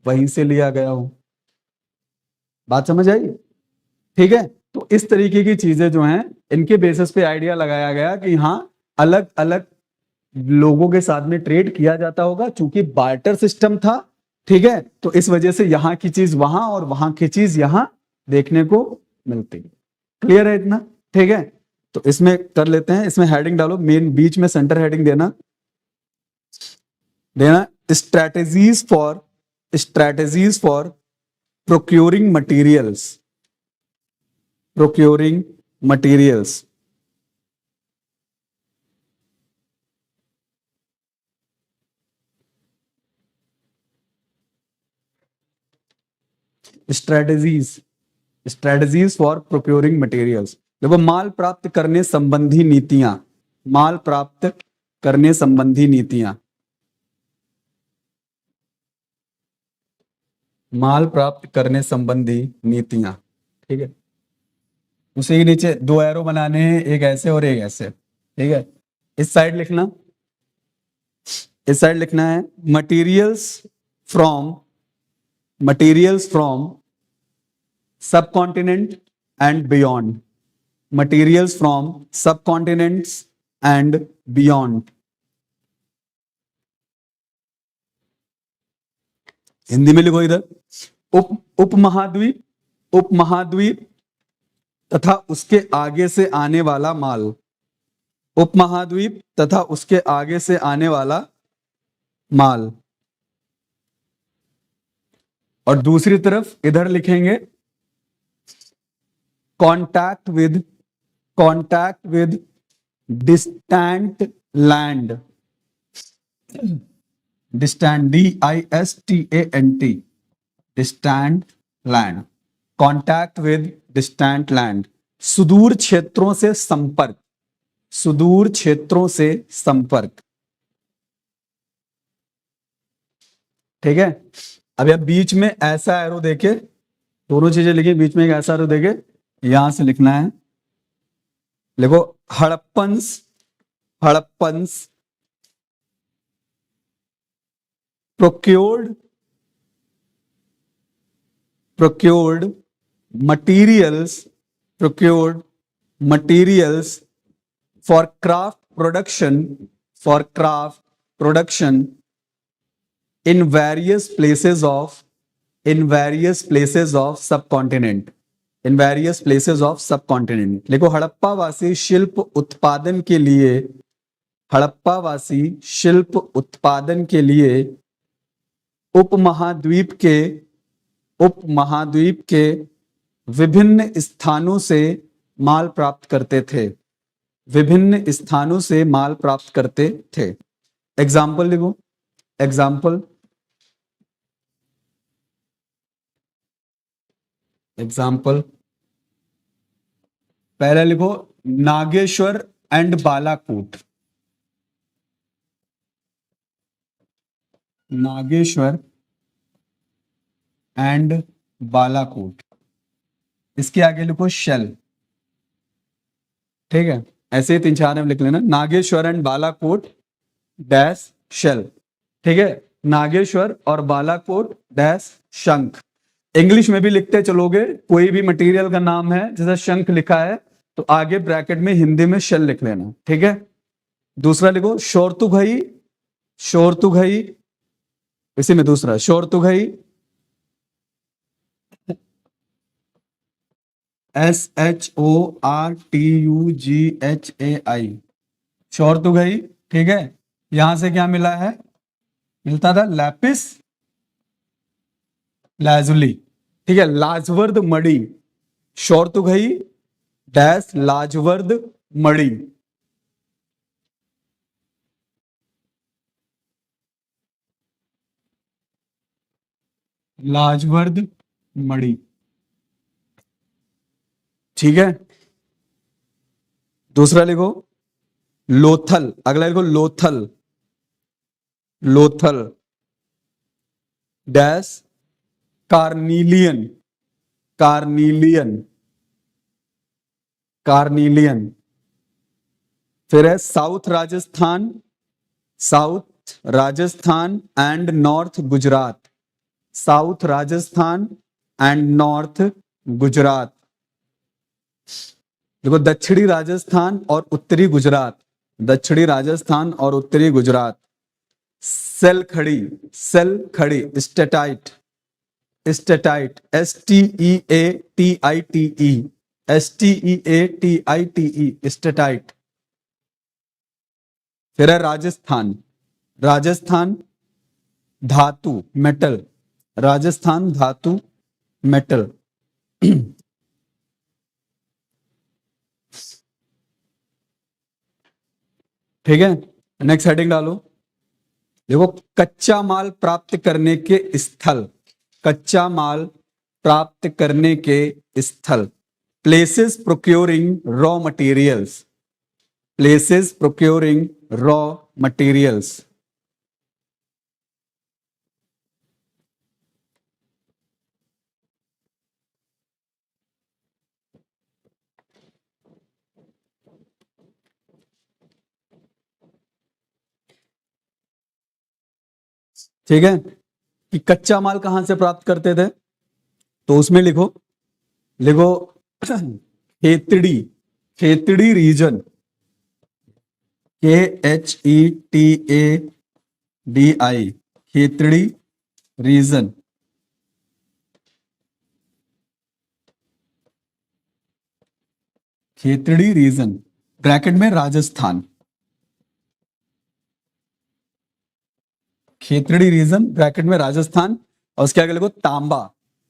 वहीं से लिया गया हो। बात समझ आई, ठीक है। तो इस तरीके की चीजें जो हैं, इनके बेसिस पे आइडिया लगाया गया कि हाँ, अलग अलग लोगों के साथ में ट्रेड किया जाता होगा, चूंकि बार्टर सिस्टम था, ठीक है। तो इस वजह से यहाँ की चीज वहां और वहां की चीज यहां देखने को मिलती है। क्लियर है इतना, ठीक है। तो इसमें कर लेते हैं, इसमें हेडिंग डालो, मेन बीच में सेंटर हेडिंग देना देना strategies for procuring materials. Strategies strategies for procuring materials. देखो, माल प्राप्त करने संबंधी नीतियां, माल प्राप्त करने संबंधी नीतियां, माल प्राप्त करने संबंधी नीतियां, ठीक है। उसी के नीचे दो एरो बनाने हैं, एक ऐसे और एक ऐसे, ठीक है। इस साइड लिखना, इस साइड लिखना है from materials from subcontinent and beyond, materials from subcontinents and beyond. Hindi में लिखो इधर, उपमहाद्वीप तथा उसके आगे से आने वाला माल, उपमहाद्वीप तथा उसके आगे से आने वाला माल। और दूसरी तरफ इधर लिखेंगे contact with distant land, distant DISTANT, distant land, contact with distant land, सुदूर क्षेत्रों से संपर्क, सुदूर क्षेत्रों से संपर्क, ठीक है। अब यह बीच में ऐसा एरो देके, दोनों चीजें लिखी, बीच में एक ऐसा एरो देके यहां से लिखना है, लिखो Harappans procured materials for craft production in various places of subcontinent, देखो हड़प्पावासी शिल्प उत्पादन के लिए उपमहाद्वीप के विभिन्न स्थानों से माल प्राप्त करते थे, एग्जाम्पल लिखो, एग्जाम्पल पहले लिखो नागेश्वर एंड बालाकोट, नागेश्वर एंड बालाकोट। इसके आगे लिखो शेल, ठीक है। ऐसे ही 3-4 नेम लिख लेना। Nageshwar and Balakot dash shell, ठीक है, नागेश्वर और बालाकोट डैश शंख। इंग्लिश में भी लिखते चलोगे, कोई भी मटेरियल का नाम है जैसे शंख लिखा है तो आगे ब्रैकेट में हिंदी में शेल लिख लेना, ठीक है। दूसरा लिखो शोरतुघई, शोरतुघई, इसी में दूसरा शोरतुघई, SHORTUGHAI, शोरतुघई, ठीक है। यहां से क्या मिला है, मिलता था लैपिस लाजुली, ठीक है, लाजवर्द मणि, शोरतुघई डैश लाजवर्द मणि। लाजवर्द मणि, ठीक है। दूसरा लिखो लोथल, अगला लिखो Lothal, Lothal dash carnelian, carnelian, carnelian. फिर है south Rajasthan, south Rajasthan and north Gujarat, south Rajasthan and north Gujarat. देखो दक्षिणी राजस्थान और उत्तरी गुजरात, दक्षिणी राजस्थान और उत्तरी गुजरात। सेल खड़ी, सेल खड़ी, steatite, steatite, STEATITE, STEATITE, steatite. फिर है राजस्थान, राजस्थान धातु मेटल, राजस्थान धातु मेटल। ठीक है, नेक्स्ट हेडिंग डालो। देखो कच्चा माल प्राप्त करने के स्थल, कच्चा माल प्राप्त करने के स्थल, places procuring raw materials, places procuring raw materials. ठीक है, कि कच्चा माल कहां से प्राप्त करते थे, तो उसमें लिखो, लिखो Khetri, Khetri region, KHETADI, Khetri region. Khetri region bracket में राजस्थान, खेतड़ी रीजन ब्रैकेट में राजस्थान। और उसके आगे लिखो तांबा,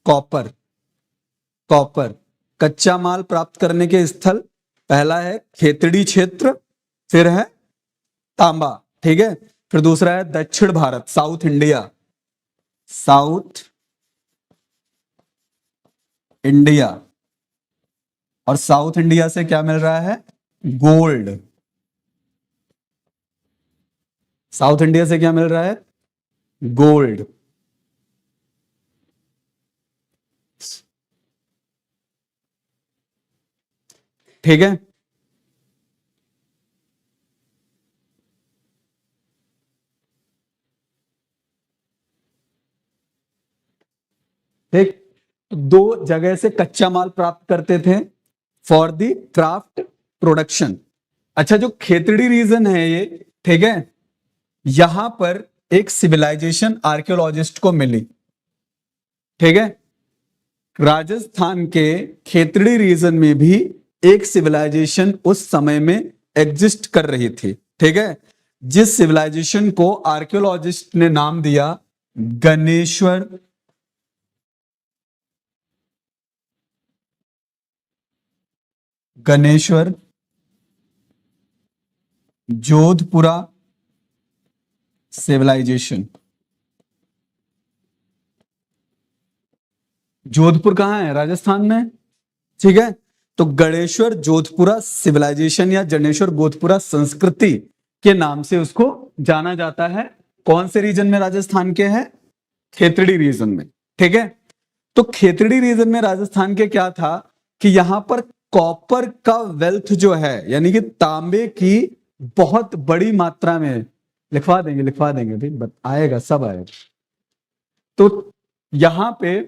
कॉपर, कॉपर। कच्चा माल प्राप्त करने के स्थल पहला है खेतड़ी क्षेत्र, फिर है तांबा, ठीक है। फिर दूसरा है दक्षिण Bharat, south India, south India. और साउथ इंडिया से क्या मिल रहा है, गोल्ड। साउथ इंडिया से क्या मिल रहा है, गोल्ड। ठीक है, ठीक। दो जगह से कच्चा माल प्राप्त करते थे फॉर द क्राफ्ट प्रोडक्शन। अच्छा, जो खेतड़ी रीजन है ये, ठीक है, यहां पर एक सिविलाइजेशन आर्कियोलॉजिस्ट को मिली, ठीक है। राजस्थान के खेतड़ी रीजन में भी एक सिविलाइजेशन उस समय में एग्जिस्ट कर रही थी, ठीक है, जिस सिविलाइजेशन को आर्कियोलॉजिस्ट ने नाम दिया गणेश्वर, गणेश्वर जोधपुरा सिविलाइजेशन। जोधपुर कहां है, राजस्थान में, ठीक है। तो गणेश्वर जोधपुरा सिविलाइजेशन या जनेश्वर जोधपुरा संस्कृति के नाम से उसको जाना जाता है। कौन से रीजन में राजस्थान के है, खेतड़ी रीजन में, ठीक है। तो खेतड़ी रीजन में राजस्थान के क्या था कि यहां पर कॉपर का वेल्थ जो है, यानी कि तांबे की बहुत बड़ी मात्रा में, लिखवा देंगे भाई, आएगा, सब आएगा। तो यहां पे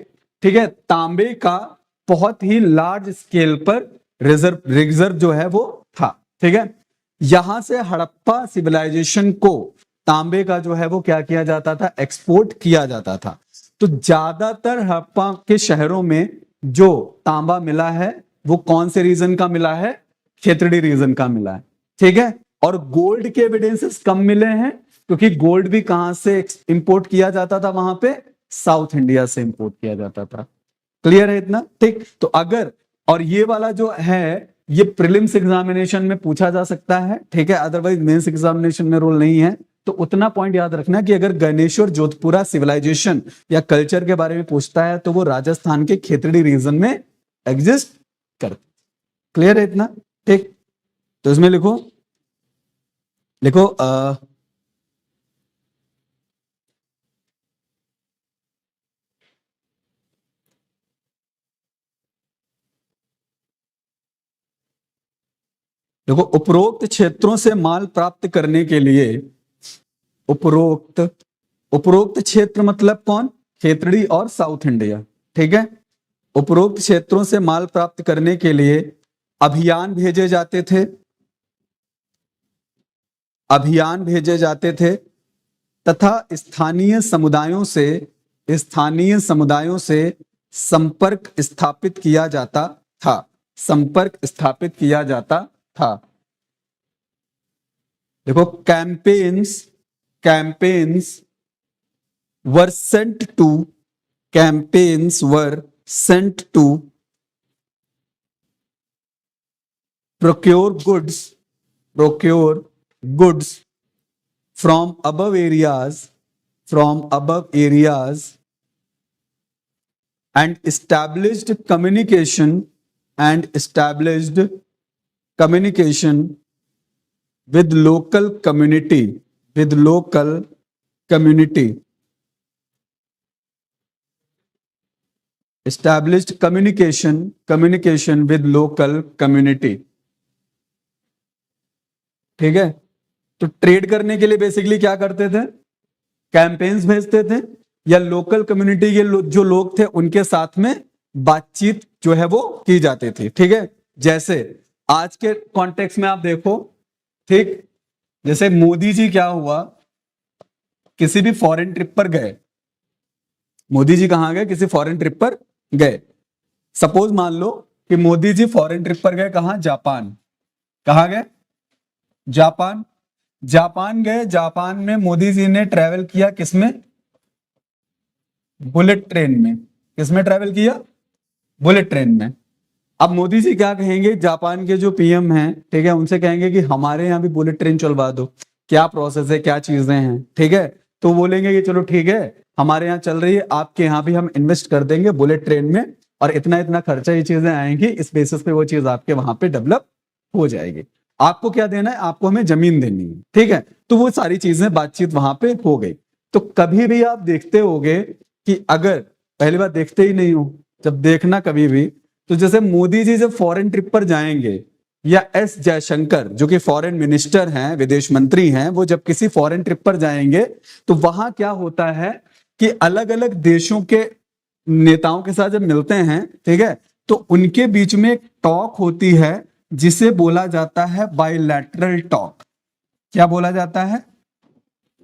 ठीक है, तांबे का बहुत ही लार्ज स्केल पर रिजर्व जो है वो था। ठीक है, यहां से हड़प्पा सिविलाइजेशन को तांबे का जो है वो क्या किया जाता था, एक्सपोर्ट किया जाता था। तो ज्यादातर हड़प्पा के शहरों में जो तांबा मिला है वो कौन से रीजन का मिला है, खेतड़ी रीजन का मिला है। ठीक है, और गोल्ड के एविडेंसेस कम मिले हैं, क्योंकि गोल्ड भी कहां से इंपोर्ट किया जाता था, वहां पे साउथ इंडिया से इंपोर्ट किया जाता था। क्लियर है इतना? ठीक, तो अगर, और ये वाला जो है ये प्रीलिम्स एग्जामिनेशन में पूछा जा सकता है, ठीक है, अदरवाइज मेंस एग्जामिनेशन में रोल नहीं है। तो उतना पॉइंट याद रखना कि अगर गणेश्वर जोधपुरा सिविलाइजेशन या कल्चर के बारे में पूछता है तो वो राजस्थान के खेतड़ी रीजन में एग्जिस्ट करता। क्लियर है इतना? ठीक, तो इसमें लिखो देखो, उपरोक्त क्षेत्रों से माल प्राप्त करने के लिए, उपरोक्त क्षेत्र मतलब कौन, खेतड़ी और साउथ इंडिया। ठीक है, उपरोक्त क्षेत्रों से माल प्राप्त करने के लिए अभियान भेजे जाते थे, तथा स्थानीय समुदायों से संपर्क स्थापित किया जाता था। देखो, campaigns were sent to procure goods from above areas and established communication with local community established communication with local community। ठीक है, तो ट्रेड करने के लिए बेसिकली क्या करते थे, कैंपेन्स भेजते थे, या लोकल कम्युनिटी के जो लोग थे उनके साथ में बातचीत जो है वो की जाती थी। ठीक है, जैसे आज के कॉन्टेक्स्ट में आप देखो, ठीक, जैसे मोदी जी क्या हुआ, किसी भी फॉरेन ट्रिप पर गए, मोदी जी कहां गए, किसी फॉरेन ट्रिप पर गए। सपोज मान लो कि मोदी जी फॉरेन ट्रिप पर गए, कहां, जापान। कहां गए, जापान गए। जापान में मोदी जी ने ट्रेवल किया, किसमें, बुलेट ट्रेन में। किसमें ट्रेवल किया, बुलेट ट्रेन में। अब मोदी जी क्या कहेंगे, जापान के जो पीएम हैं, ठीक है, उनसे कहेंगे कि हमारे यहाँ भी बुलेट ट्रेन चलवा दो, क्या प्रोसेस है, क्या चीजें हैं। ठीक है, तो बोलेंगे कि चलो ठीक है, हमारे यहाँ चल रही है, आपके यहाँ भी हम इन्वेस्ट कर देंगे बुलेट ट्रेन में, और इतना इतना खर्चा ये चीजें आएंगी, इस बेसिस पे वो चीज आपके वहां पे डेवलप हो जाएगी। आपको क्या देना है, आपको हमें जमीन देनी है। ठीक है, तो वो सारी चीजें बातचीत वहां पे हो गई। तो कभी भी आप देखते होगे कि अगर, पहली बार देखते ही नहीं हो, जब देखना कभी भी, तो जैसे मोदी जी जब फॉरेन ट्रिप पर जाएंगे, या एस जयशंकर जो कि फॉरेन मिनिस्टर हैं, विदेश मंत्री हैं, वो जब किसी फॉरेन ट्रिप पर जाएंगे तो वहां क्या होता है कि अलग अलग देशों के नेताओं के साथ जब मिलते हैं, ठीक है, तो उनके बीच में एक टॉक होती है जिसे बोला जाता है बायलैटरल टॉक। क्या बोला जाता है,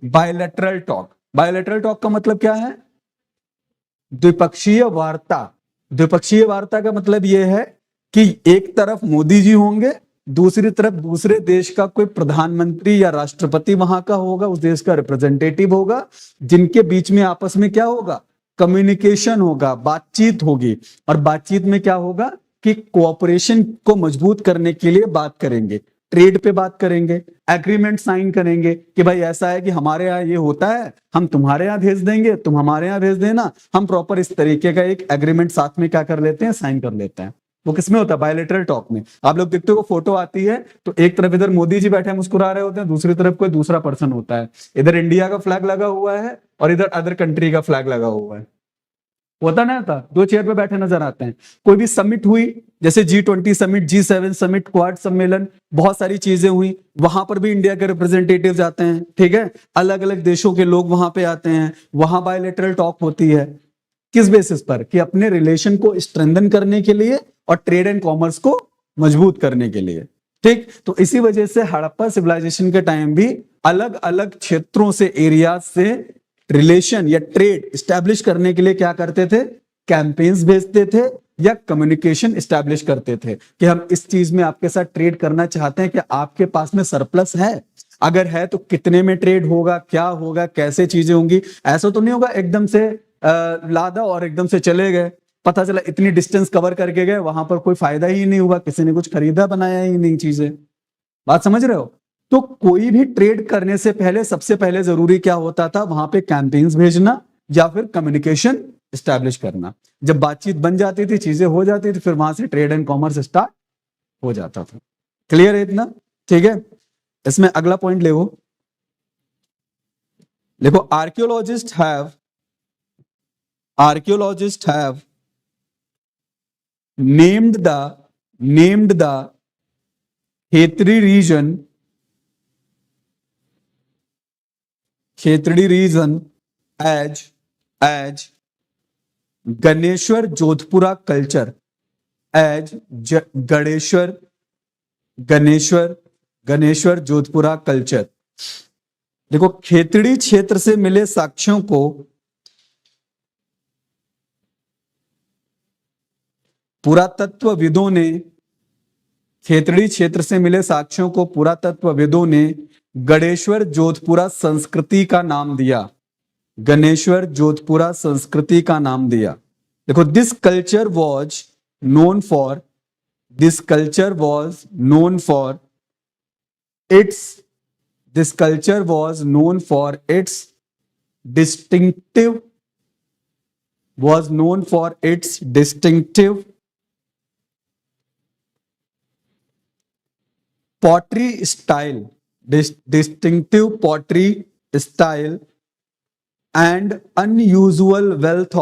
बायलैटरल टॉक। बायलैटरल टॉक का मतलब क्या है, द्विपक्षीय वार्ता। द्विपक्षीय वार्ता का मतलब यह है कि एक तरफ मोदी जी होंगे, दूसरी तरफ दूसरे देश का कोई प्रधानमंत्री या राष्ट्रपति वहां का होगा, उस देश का रिप्रेजेंटेटिव होगा, जिनके बीच में आपस में क्या होगा, कम्युनिकेशन होगा, बातचीत होगी। और बातचीत में क्या होगा कि कोऑपरेशन को मजबूत करने के लिए बात करेंगे, ट्रेड पे बात करेंगे, एग्रीमेंट साइन करेंगे कि भाई ऐसा है कि हमारे यहाँ ये होता है, हम तुम्हारे यहाँ भेज देंगे, तुम हमारे यहाँ भेज देना, हम प्रॉपर इस तरीके का एक एग्रीमेंट साथ में क्या कर लेते हैं, साइन कर लेते हैं। वो किसमें होता है, बायलैटरल टॉक में। आप लोग देखते हो फोटो आती है तो एक तरफ इधर मोदी जी बैठे मुस्कुरा रहे होते हैं, दूसरी तरफ कोई दूसरा पर्सन होता है, इधर इंडिया का फ्लैग लगा हुआ है और इधर अदर कंट्री का फ्लैग लगा हुआ है। होता ना था, 2 चेयर पे बैठे नजर आते हैं। कोई भी समिट हुई, जैसे G20 summit, G7 summit, quad सम्मेलन, बहुत सारी चीजें हुई, वहां पर भी इंडिया के रिप्रेजेंटेटिव्स आते हैं, ठीक है, अलग अलग देशों के लोग वहां पे आते हैं, वहां बायलैटरल टॉक होती है। किस बेसिस पर? कि अपने रिलेशन को स्ट्रेंथन करने के लिए और ट्रेड एंड कॉमर्स को मजबूत करने के लिए, ठीक। तो इसी वजह से हड़प्पा सिविलाइजेशन के टाइम भी अलग अलग क्षेत्रों से, एरिया से रिलेशन या ट्रेड स्टैब्लिश करने के लिए क्या करते थे? कैंपेन्स भेजते थे या कम्युनिकेशन स्टैब्लिश करते थे कि हम इस चीज में आपके साथ ट्रेड करना चाहते हैं, कि आपके पास में सरप्लस है, अगर है तो कितने में ट्रेड होगा, क्या होगा, कैसे चीजें होंगी। ऐसा तो नहीं होगा एकदम से लादा और एकदम से चले गए, पता चला इतनी डिस्टेंस कवर करके गए, वहां पर कोई फायदा ही नहीं हुआ, किसी ने कुछ खरीदा बनाया ही नहीं चीजें। बात समझ रहे हो? तो कोई भी ट्रेड करने से पहले सबसे पहले जरूरी क्या होता था? वहां पे कैंपेन्स भेजना या फिर कम्युनिकेशन स्टैब्लिश करना। जब बातचीत बन जाती थी, चीजें हो जाती थी, फिर वहां से ट्रेड एंड कॉमर्स स्टार्ट हो जाता था। क्लियर है इतना? ठीक है। इसमें अगला पॉइंट देखो archaeologist have named the Khetri region as Ganeshwar Jodhpura culture, as Ganeshwar Jodhpura culture. देखो, खेतड़ी क्षेत्र से मिले साक्ष्यों को पुरातत्वविदों ने गणेश्वर जोधपुरा संस्कृति का नाम दिया। गणेश्वर जोधपुरा संस्कृति का नाम दिया। देखो, this culture was known for its distinctive pottery style, and unusual wealth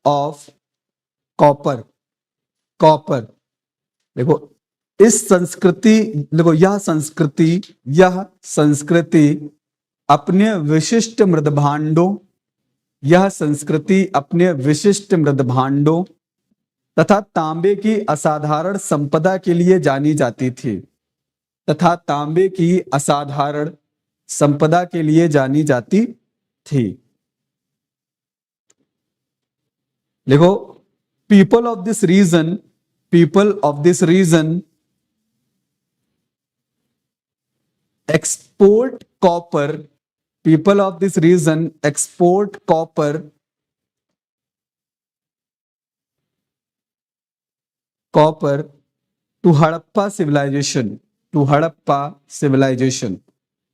of copper। देखो, यह संस्कृति अपने विशिष्ट मृद भांडों तथा तांबे की असाधारण संपदा के लिए जानी जाती थी। देखो, people of this region export copper to Harappa civilization.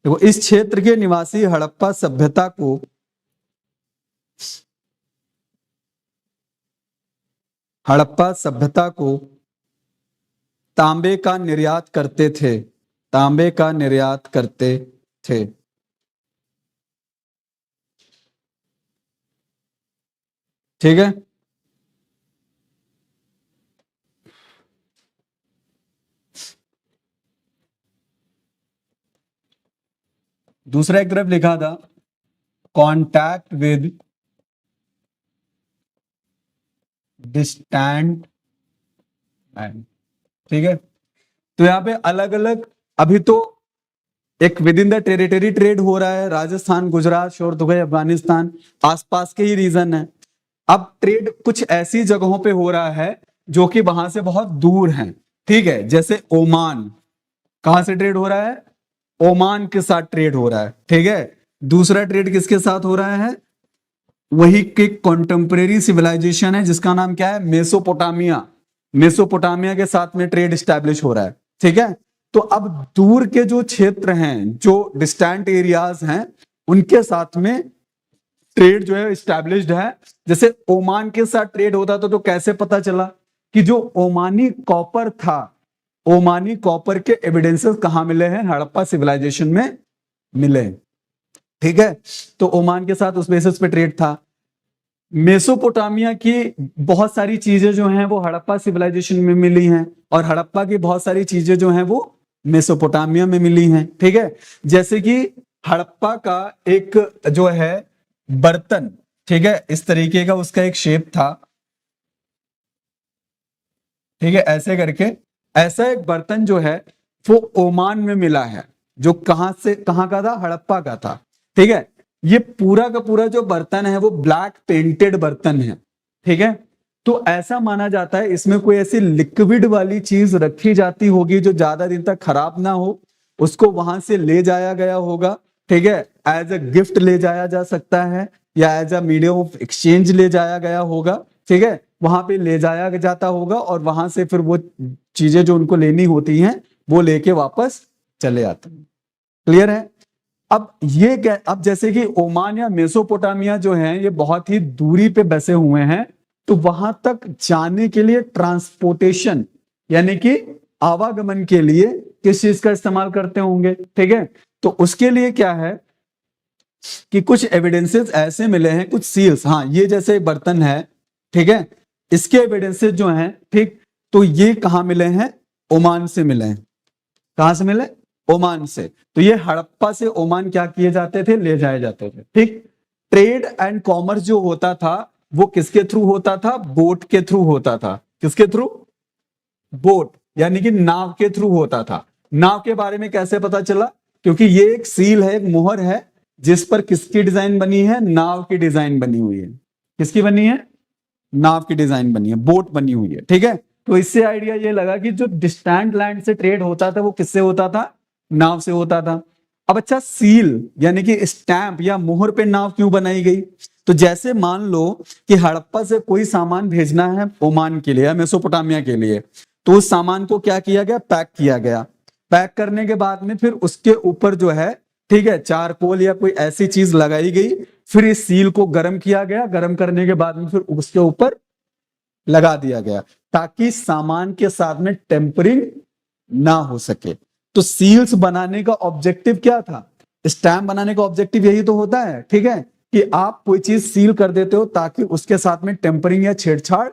देखो, इस क्षेत्र के निवासी हड़प्पा सभ्यता को तांबे का निर्यात करते थे। ठीक है। दूसरा एक तरफ लिखा था कॉन्टैक्ट विद डिस्टेंट लैंड। ठीक है। तो यहां पे अलग अलग, अभी तो एक with in the territory trade हो रहा है, राजस्थान, गुजरात, शोर दुबई, अफगानिस्तान, आसपास के ही रीजन है। अब ट्रेड कुछ ऐसी जगहों पे हो रहा है जो कि वहां से बहुत दूर हैं। ठीक है, जैसे ओमान, कहां से ट्रेड हो रहा है? ओमान के साथ ट्रेड हो रहा है। ठीक है। दूसरा ट्रेड किसके साथ हो रहा है? वही के कॉन्टेम्परेरी सिविलाइजेशन है जिसका नाम क्या है? मेसोपोटामिया के साथ में ट्रेड स्टैब्लिश हो रहा है। ठीक है। तो अब दूर के जो क्षेत्र हैं, जो डिस्टेंट एरियाज हैं, उनके साथ में ट्रेड जो है स्टैब्लिश्ड है। जैसे ओमान के साथ ट्रेड होता था तो कैसे पता चला? कि जो ओमानी कॉपर था, ओमानी कॉपर के एविडेंसेस कहां मिले हैं? हड़प्पा सिविलाइजेशन में मिले। ठीक है, तो ओमान के साथ उस बेसिस पे ट्रेड था। मेसोपोटामिया की बहुत सारी चीजें जो हैं वो हड़प्पा सिविलाइजेशन में मिली हैं, और हड़प्पा की बहुत सारी चीजें जो हैं वो मेसोपोटामिया में मिली हैं। ठीक है, जैसे कि हड़प्पा का एक जो है बर्तन, ठीक है, इस तरीके का उसका एक शेप था, ठीक है, ऐसे करके ऐसा एक बर्तन जो है वो ओमान में मिला है, जो कहां से कहां का था, हड़प्पा का था। ठीक है, ये पूरा का पूरा जो बर्तन है वो ब्लैक पेंटेड बर्तन है। ठीक है, तो ऐसा माना जाता है इसमें कोई ऐसी लिक्विड वाली चीज रखी जाती होगी जो ज्यादा दिन तक खराब ना हो, उसको वहां से ले जाया गया होगा। ठीक है, एज अ गिफ्ट ले जाया जा सकता है, या as a medium of exchange ले जाया गया होगा। ठीक है, वहां पे ले जाया जाता होगा, और वहां से फिर वो चीजें जो उनको लेनी होती हैं वो लेके वापस चले आते हैं। क्लियर है? अब ये क्या, अब जैसे कि ओमान या मेसोपोटामिया जो है ये बहुत ही दूरी पे बसे हुए हैं, तो वहां तक जाने के लिए ट्रांसपोर्टेशन यानी कि आवागमन के लिए किस चीज का इस्तेमाल करते होंगे। ठीक है, तो उसके लिए क्या है कि कुछ एविडेंसेस ऐसे मिले हैं, कुछ सील्स, हाँ ये जैसे बर्तन है, ठीक है, इसके एविडेंसेस जो हैं, ठीक, तो ये कहां मिले हैं, ओमान से मिले हैं। कहां से मिले, ओमान से। तो ये हड़प्पा से ओमान क्या किए जाते थे, ले जाए जाते थे। ठीक, ट्रेड एंड कॉमर्स जो होता था वो किसके थ्रू होता था, बोट के थ्रू होता था। किसके थ्रू, बोट यानी कि नाव के थ्रू होता था। नाव के बारे में कैसे पता चला, क्योंकि ये एक सील है, एक मोहर है, जिस पर किसकी डिजाइन बनी है, नाव की डिजाइन बनी हुई है। किसकी बनी है, नाव की डिजाइन बनी है, बोट बनी हुई है। ठीक है, तो इससे आइडिया ये लगा कि जो डिस्टेंट लैंड से ट्रेड होता था वो किससे होता था, नाव से होता था। अब अच्छा, सील यानी कि स्टैंप या मोहर पे नाव क्यों बनाई गई, तो जैसे मान लो कि हड़प्पा से कोई सामान भेजना है ओमान के लिए या मेसोपोटामिया के लिए, तो उस सामान को क्या किया गया, पैक किया गया। पैक करने के बाद में फिर उसके ऊपर जो है, ठीक है, चारकोल या कोई ऐसी चीज लगाई गई, फिर इस सील को गर्म किया गया, गर्म करने के बाद में फिर उसके ऊपर लगा दिया गया, ताकि सामान के साथ में टेम्परिंग ना हो सके। तो सील्स बनाने का ऑब्जेक्टिव क्या था, स्टैम्प बनाने का ऑब्जेक्टिव यही तो होता है। ठीक है, कि आप कोई चीज सील कर देते हो ताकि उसके साथ में टेम्परिंग या छेड़छाड़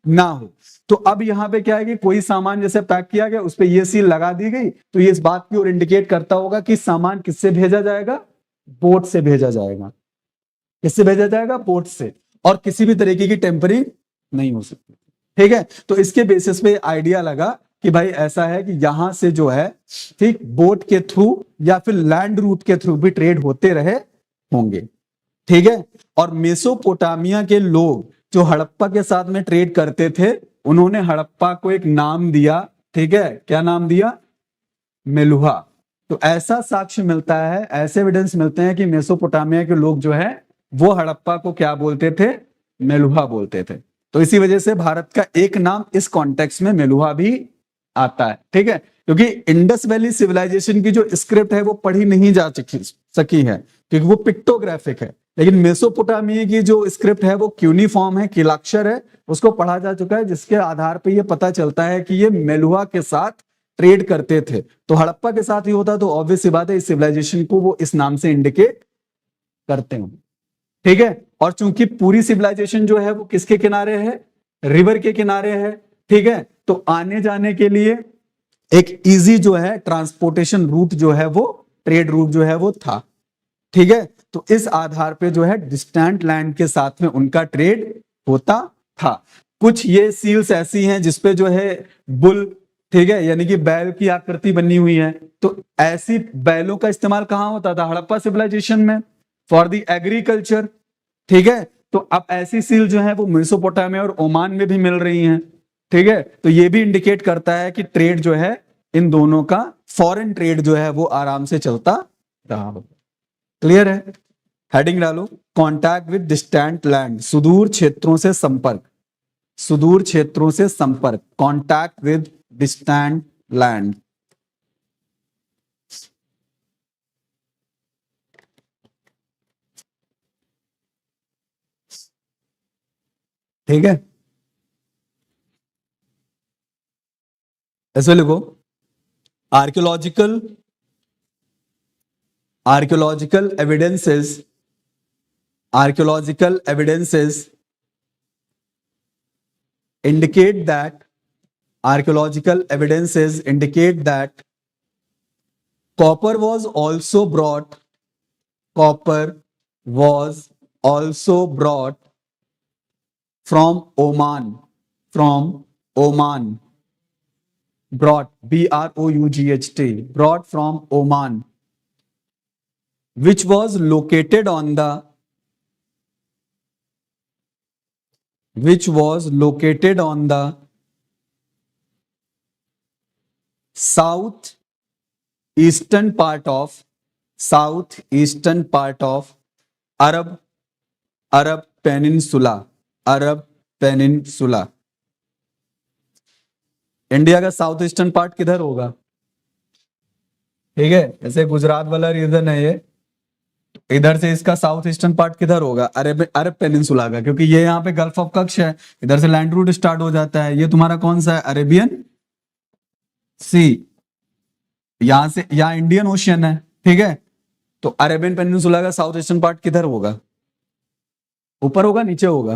ना हो। तो अब यहां पे क्या है कि कोई सामान जैसे पैक किया गया, उस पर ये सील लगा दी गई, तो ये इस बात की ओर इंडिकेट करता होगा कि सामान किससे भेजा जाएगा, बोट से भेजा जाएगा। किससे भेजा जाएगा, बोट से, और किसी भी तरीके की टेम्परिंग नहीं हो सकती। ठीक है, तो इसके बेसिस पे आइडिया लगा कि भाई ऐसा है कि यहां से जो है, ठीक, बोट के थ्रू या फिर लैंड रूट के थ्रू भी ट्रेड होते रहे होंगे। ठीक है, और मेसोपोटामिया के लोग जो हड़प्पा के साथ में ट्रेड करते थे, उन्होंने हड़प्पा को एक नाम दिया। ठीक है, क्या नाम दिया, मेलुहा। तो ऐसा साक्ष्य मिलता है, ऐसे एविडेंस मिलते हैं कि मेसोपोटामिया के लोग जो है वो हड़प्पा को क्या बोलते थे, मेलुहा बोलते थे। तो इसी वजह से भारत का एक नाम इस कॉन्टेक्स्ट में मेलुहा भी आता है। ठीक है, क्योंकि इंडस वैली सिविलाइजेशन की जो स्क्रिप्ट है वो पढ़ी नहीं जा सकी है, क्योंकि वो पिक्टोग्राफिक है, लेकिन मेसोपोटामिया की जो स्क्रिप्ट है वो क्यूनिफॉर्म है, किलाक्षर है, उसको पढ़ा जा चुका है, जिसके आधार पर यह पता चलता है कि ये मेलुहा के साथ ट्रेड करते थे। तो हड़प्पा के साथ ही होता, तो ऑब्वियस सी बात है इस सिविलाइजेशन को वो इस नाम से इंडिकेट करते हैं। ठीक है, और चूंकि पूरी सिविलाइजेशन जो है वो किसके किनारे है, रिवर के किनारे है। ठीक है, तो आने जाने के लिए एक इजी जो है ट्रांसपोर्टेशन रूट जो है वो, ट्रेड रूट जो है वो था। ठीक है, तो इस आधार पे जो है डिस्टेंट लैंड के साथ में उनका ट्रेड होता था। कुछ ये सील्स ऐसी हैं जिसपे जो है बुल, ठीक है, यानी कि बैल की आकृति बनी हुई है, तो ऐसी बैलों का इस्तेमाल कहां होता था, हड़प्पा सिविलाइजेशन में, फॉर द एग्रीकल्चर। ठीक है, तो अब ऐसी सील जो है वो मेसोपोटामिया और ओमान में भी मिल रही हैं। ठीक है, तो ये भी इंडिकेट करता है कि ट्रेड जो है इन दोनों का, फॉरेन ट्रेड जो है वो आराम से चलता रहा। क्लियर है? हेडिंग डालो, कॉन्टैक्ट विद डिस्टेंट लैंड, सुदूर क्षेत्रों से संपर्क, सुदूर क्षेत्रों से संपर्क, कॉन्टैक्ट विद डिस्टेंट लैंड। ठीक है, ऐसे लिखो, archaeological archaeological evidences indicate that copper was also brought from Oman, brought, BROUGHT, brought from Oman, which was located on the southeastern part of Arab Peninsula. India का south eastern part किधर होगा? ठीक है, जैसे गुजरात वाला रीजन है ये, इधर से इसका साउथ ईस्टर्न पार्ट किधर होगा? अरब पेनिनसुला का, क्योंकि ये यहाँ पे गल्फ ऑफ कच्छ है, इधर से लैंड रूट स्टार्ट हो जाता है। ये तुम्हारा कौन सा है? अरेबियन सी, यहां से यहाँ इंडियन ओशियन है। ठीक है, तो अरेबियन पेनिनसुला का साउथ ईस्टर्न पार्ट किधर होगा? ऊपर होगा, नीचे होगा?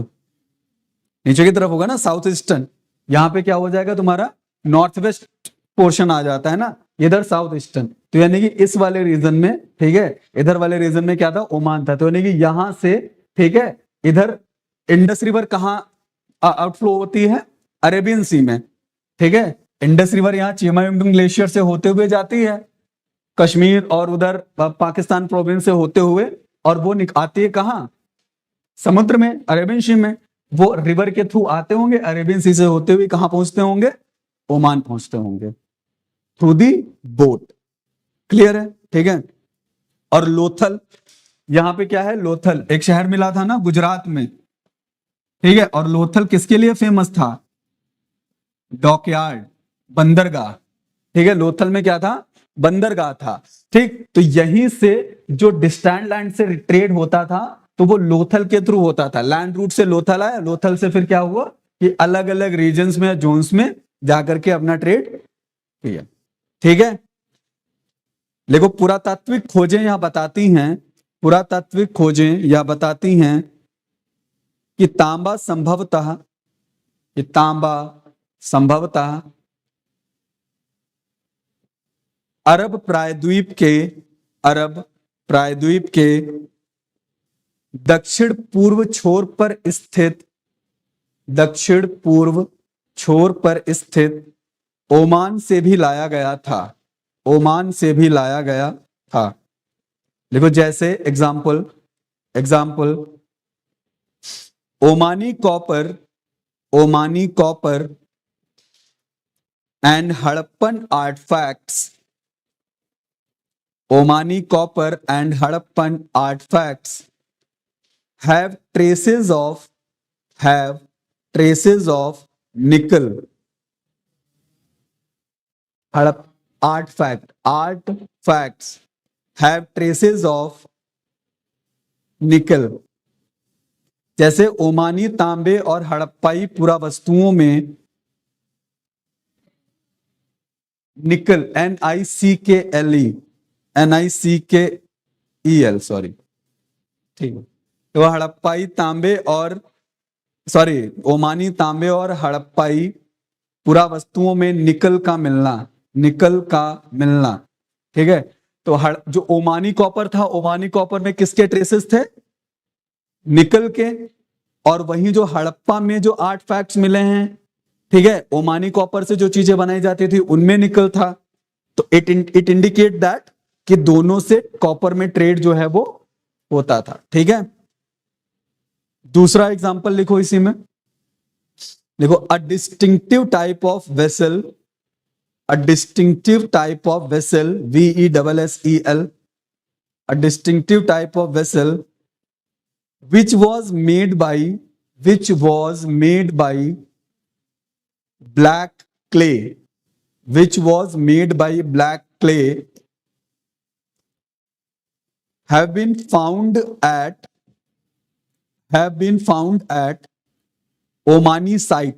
नीचे की तरफ होगा ना, साउथ ईस्टर्न। यहाँ पे क्या हो जाएगा तुम्हारा? नॉर्थ वेस्ट पोर्शन आ जाता है ना, इधर साउथ ईस्टर्न। तो यानी कि इस वाले रीजन में, ठीक है, इधर वाले रीजन में क्या था? ओमान था। तो यानी कि यहां से, ठीक है, इधर इंडस रिवर कहाँ आउटफ्लो होती है? अरेबियन सी में। ठीक है, इंडस रिवर यहाँ चिमायुंगडुंग ग्लेशियर से होते हुए जाती है कश्मीर और उधर पाकिस्तान प्रोविंस से होते हुए, और वो आती है कहाँ? समुद्र में, अरेबियन सी में। वो रिवर के थ्रू आते होंगे, अरेबियन सी से होते हुए कहां पहुंचते होंगे? ओमान पहुंचते होंगे, थ्रू दी बोट। क्लियर है? ठीक है। और लोथल, यहां पे क्या है? लोथल एक शहर मिला था ना गुजरात में। ठीक है, और लोथल किसके लिए फेमस था? डॉकयार्ड, बंदरगाह। ठीक है, लोथल में क्या था? बंदरगाह था। ठीक, तो यहीं से जो डिस्टेंट लैंड से ट्रेड होता था, तो वो लोथल के थ्रू होता था। लैंड रूट से लोथल आया, लोथल से फिर क्या हुआ कि अलग अलग रीजन्स में, जोन्स में जाकर के अपना ट्रेड किया। ठीक है, देखो पुरातात्विक खोजें यहां बताती हैं कि तांबा संभवतः अरब प्रायद्वीप के दक्षिण पूर्व छोर पर स्थित ओमान से भी लाया गया था। देखो जैसे example, Omani copper and Harappan artefacts have traces of nickel. Artifacts have traces of nickel. जैसे ओमानी तांबे और हड़प्पाई पुरावस्तुओं में निकल, NICKEL, सॉरी, ठीक है। तो हड़प्पाई तांबे और ओमानी तांबे और हड़प्पाई पुरावस्तुओं में निकल का मिलना, ठीक है। तो जो ओमानी कॉपर था, ओमानी कॉपर में किसके ट्रेसेस थे? निकल के। और वहीं जो हड़प्पा में जो आर्टफैक्ट्स मिले हैं, ठीक है, ओमानी कॉपर से जो चीजें बनाई जाती थी उनमें निकल था। तो इट इंडिकेट दैट कि दोनों से कॉपर में ट्रेड जो है वो होता था। ठीक है, दूसरा एग्जांपल लिखो इसी में, देखो अ distinctive type of vessel, VESSEL, a distinctive type of vessel which was made by black clay, have been found at Omani site,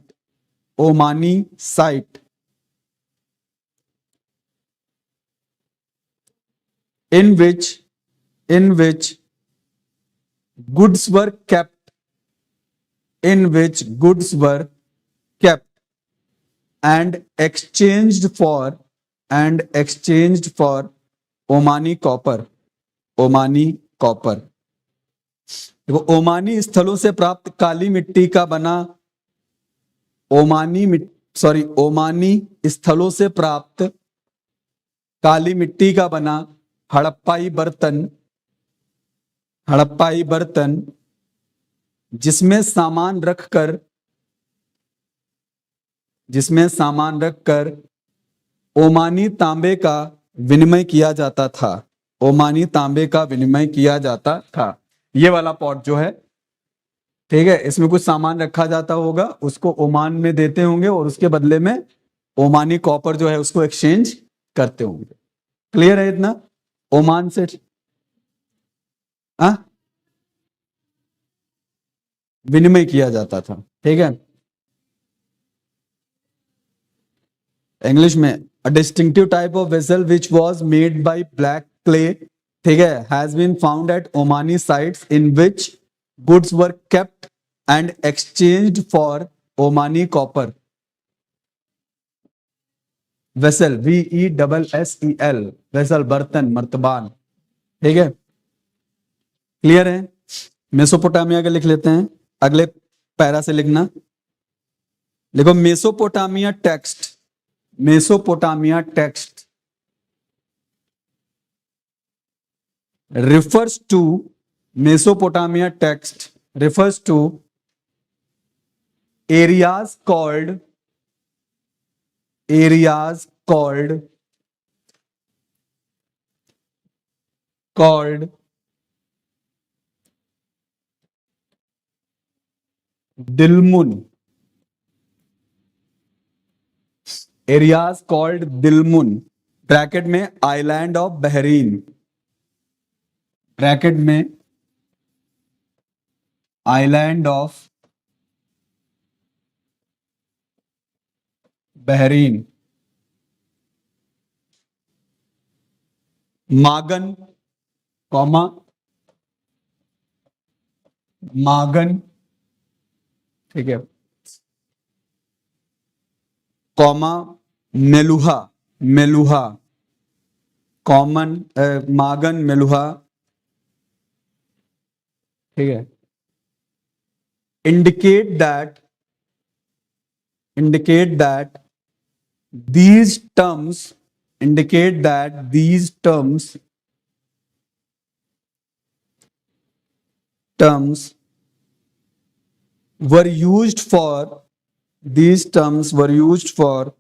in which in which goods were kept, in which goods were kept and exchanged for Omani copper, Omani copper. देखो Omani स्थलों से प्राप्त काली मिट्टी का बना, Omani स्थलों से प्राप्त काली मिट्टी का बना हड़प्पाई बर्तन जिसमें सामान रखकर ओमानी तांबे का विनिमय किया जाता था, ओमानी तांबे का विनिमय किया जाता था। ये वाला पॉट जो है, ठीक है, इसमें कुछ सामान रखा जाता होगा, उसको ओमान में देते होंगे और उसके बदले में ओमानी कॉपर जो है उसको एक्सचेंज करते होंगे। क्लियर है इतना? ओमान से विनिमय किया जाता था, ठीक है। इंग्लिश में a distinctive type of vessel which was made by black clay, ठीक है, has been found at Omani sites in which goods were kept and exchanged for Omani copper. Vessel, VESSEL, vessel, बर्तन, मर्तबान, ठीक है। Clear है? Mesopotamia के लिख लेते हैं, अगले पैरा से लिखना। देखो Mesopotamia text refers to Mesopotamia text refers to areas called Dilmun, areas called Dilmun, bracket में आइलैंड ऑफ बहरीन, ब्रैकेट में island of Bahrain, Magan, comma Magan, ठीक है, comma Meluhha, common Magan Meluhha, ठीक है। indicate that these terms were used for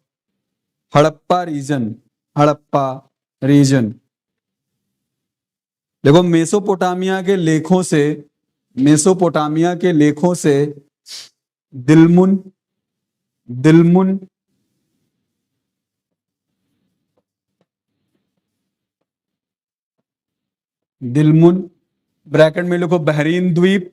Harappa region. देखो Mesopotamia के लेखों से दिलमुन ब्रैकेट में लिखो बहरीन द्वीप,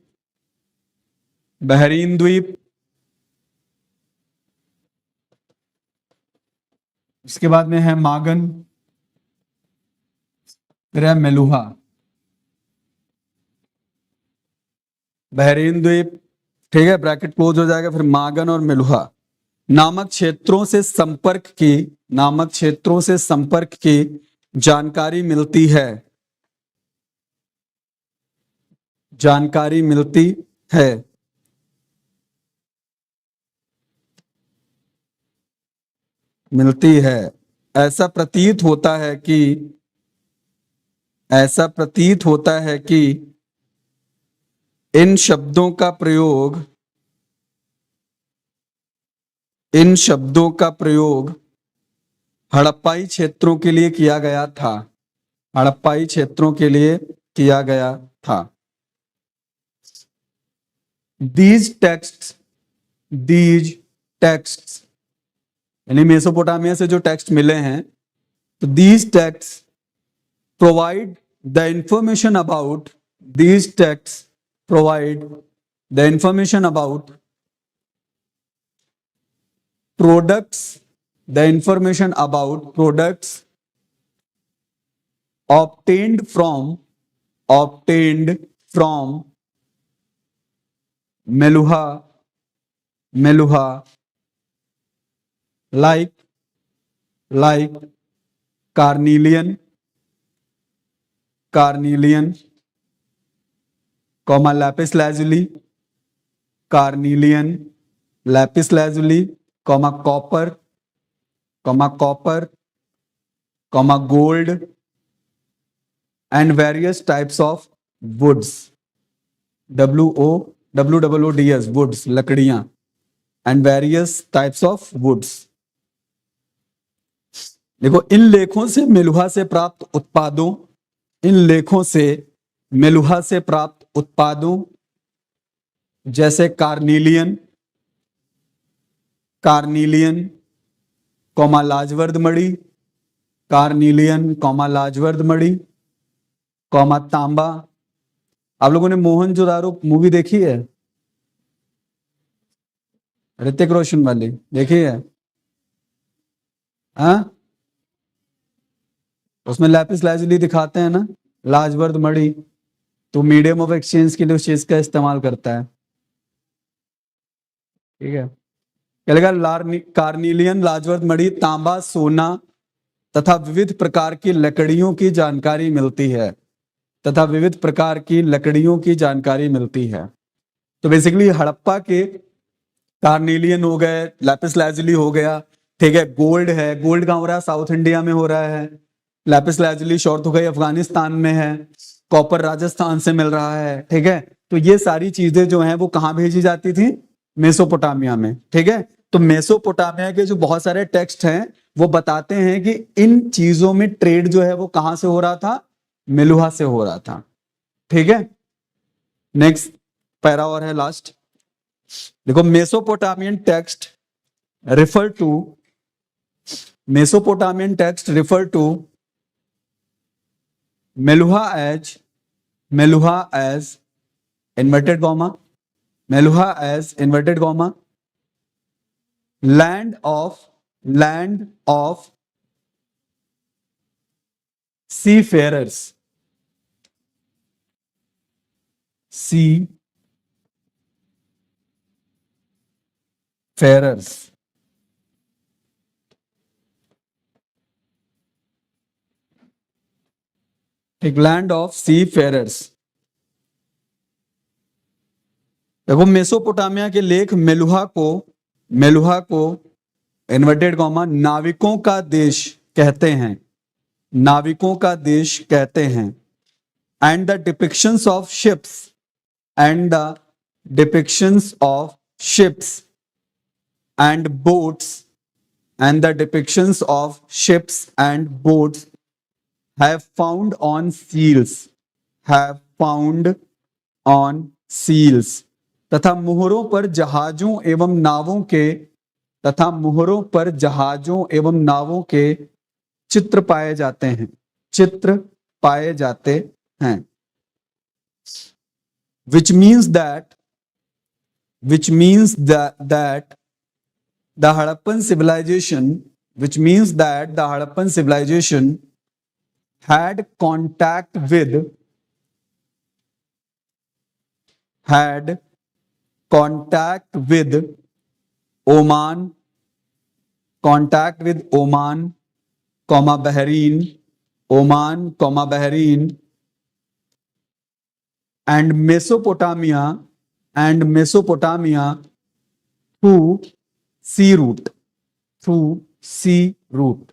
इसके बाद में है मागन, फिर है मेलुहा, बहरीन द्वीप, ठीक है, ब्रैकेट क्लोज हो जाएगा, फिर मागन और मेलुहा नामक क्षेत्रों से संपर्क की जानकारी मिलती है, ऐसा प्रतीत होता है कि इन शब्दों का प्रयोग हड़प्पाई क्षेत्रों के लिए किया गया था। These texts यानी मेसोपोटामिया से जो टेक्स्ट मिले हैं, तो these texts provide the information about products obtained from obtained from Meluha like carnelian comma lapis lazuli, carnelian, lapis lazuli, comma copper, gold, and various types of woods, WOODS, woods, लकड़ियां, and various types of woods. देखो, इन लेखों से मेलुहा से प्राप्त उत्पादों जैसे carnelian, comma लाजवर्द मणि, comma तांबा। आप लोगों ने मोहनजोदारो मूवी देखी है? ऋतिक रोशन वाली देखी है? हाँ, उसमें लैपिस लाजुली दिखाते हैं ना, लाजवर्द मणि, तो मीडियम ऑफ एक्सचेंज के लिए उस चीज का इस्तेमाल करता है। ठीक है, क्या लिखा? कार्निलियन, लाजवर्द मणि, तांबा, सोना तथा विविध प्रकार की लकड़ियों की जानकारी मिलती है। तो बेसिकली हड़प्पा के कार्निलियन हो गए, लैपिस लाजुली हो गया, ठीक है, गोल्ड है, गोल्ड कहाँ हो रहा है? साउथ इंडिया में हो रहा है। लैपिस लाजुली शॉर्ट हो गई, अफगानिस्तान में है। कॉपर राजस्थान से मिल रहा है। ठीक है, तो ये सारी चीजें जो हैं वो कहाँ भेजी जाती थी? मेसोपोटामिया में। ठीक है, तो मेसोपोटामिया के जो बहुत सारे टेक्स्ट हैं वो बताते हैं कि इन चीजों में ट्रेड जो है वो कहां से हो रहा था? मेलुहा से हो रहा था। ठीक है, नेक्स्ट पैरा और है लास्ट। देखो, Mesopotamian text refer to Meluhha as inverted comma land of seafarers, एक लैंड ऑफ सी फेरर्स। देखो, मेसोपोटामिया के लेख मेलुहा को इन्वर्टेड कॉमा नाविकों का देश कहते हैं, and the depictions of ships and boats have found on seals तथा मुहरों पर जहाजों एवं नावों के चित्र पाए जाते हैं, which means that the Harappan civilization had contact with Oman, Bahrain, and Mesopotamia through sea route.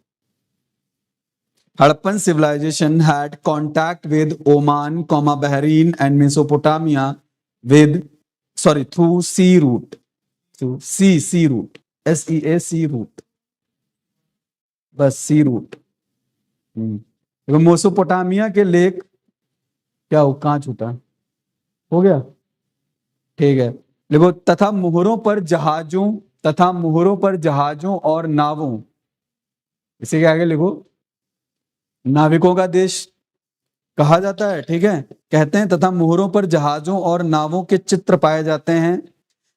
Harappan civilization had contact with Oman, Bahrain, and Mesopotamia through sea route. sea route, sea route, बस सी root. देखो, Mesopotamia के लेख क्या हो, कहां छूटा, हो गया? ठीक है, देखो, तथा मुहरों पर जहाजों और नावों, इसे क्या आगे लिखो, नाविकों का देश कहा जाता है। ठीक है, कहते हैं तथा मुहरों पर जहाजों और नावों के चित्र पाए जाते हैं,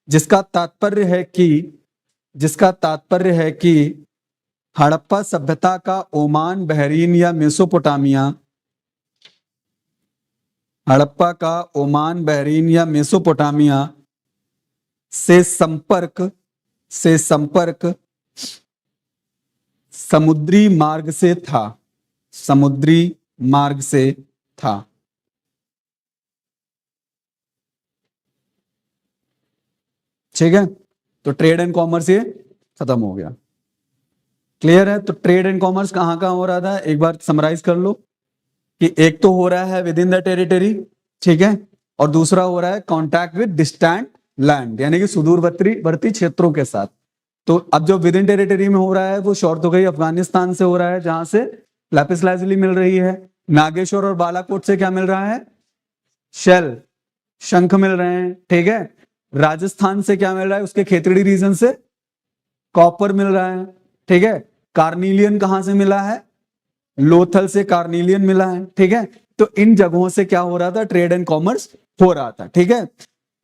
जिसका तात्पर्य है कि हड़प्पा सभ्यता का ओमान, बहरीन या मेसोपोटामिया हड़प्पा का ओमान, बहरीन या मेसोपोटामिया से संपर्क समुद्री मार्ग से था, समुद्री मार्ग से था। ठीक है, तो ट्रेड एंड कॉमर्स ये खत्म हो गया। क्लियर है? तो ट्रेड एंड कॉमर्स कहां कहां हो रहा था, एक बार समराइज कर लो कि एक तो हो रहा है विद इन द टेरिटरी, ठीक है, और दूसरा हो रहा है कॉन्टैक्ट विद डिस्टेंट लैंड, यानी कि सुदूरवर्ती क्षेत्रों के साथ। तो अब जो विद इन टेरिटरी में हो रहा है वो शॉर्ट हो गई अफगानिस्तान से हो रहा है, जहां से लैपिस लाजुली मिल रही है। नागेश्वर और बालाकोट से क्या मिल रहा है, शेल, शंख मिल रहे हैं, ठीक है। राजस्थान से क्या मिल रहा है, उसके खेतड़ी रीजन से कॉपर मिल रहा है, ठीक है। कार्निलियन कहां से मिला है, लोथल से कार्निलियन मिला है, ठीक है। तो इन जगहों से क्या हो रहा था, ट्रेड एंड कॉमर्स हो रहा था, ठीक है।